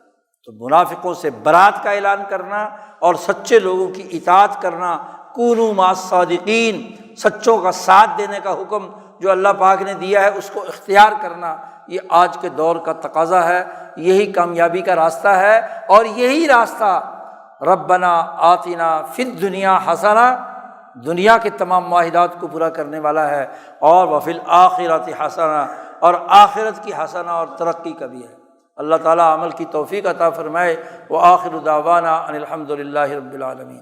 تو منافقوں سے برات کا اعلان کرنا اور سچے لوگوں کی اطاعت کرنا، کونوا مع الصادقین، سچوں کا ساتھ دینے کا حکم جو اللہ پاک نے دیا ہے اس کو اختیار کرنا، یہ آج کے دور کا تقاضا ہے، یہی کامیابی کا راستہ ہے، اور یہی راستہ ربنا آتنا فی الدنیا حسنہ، دنیا کے تمام معاہدات کو پورا کرنے والا ہے، اور وفی الآخرۃ حسنہ، اور آخرت کی حسنہ اور ترقی کا بھی ہے۔ اللہ تعالیٰ عمل کی توفیق عطا فرمائے۔ وآخر دعوانا ان الحمد للہ رب العالمین۔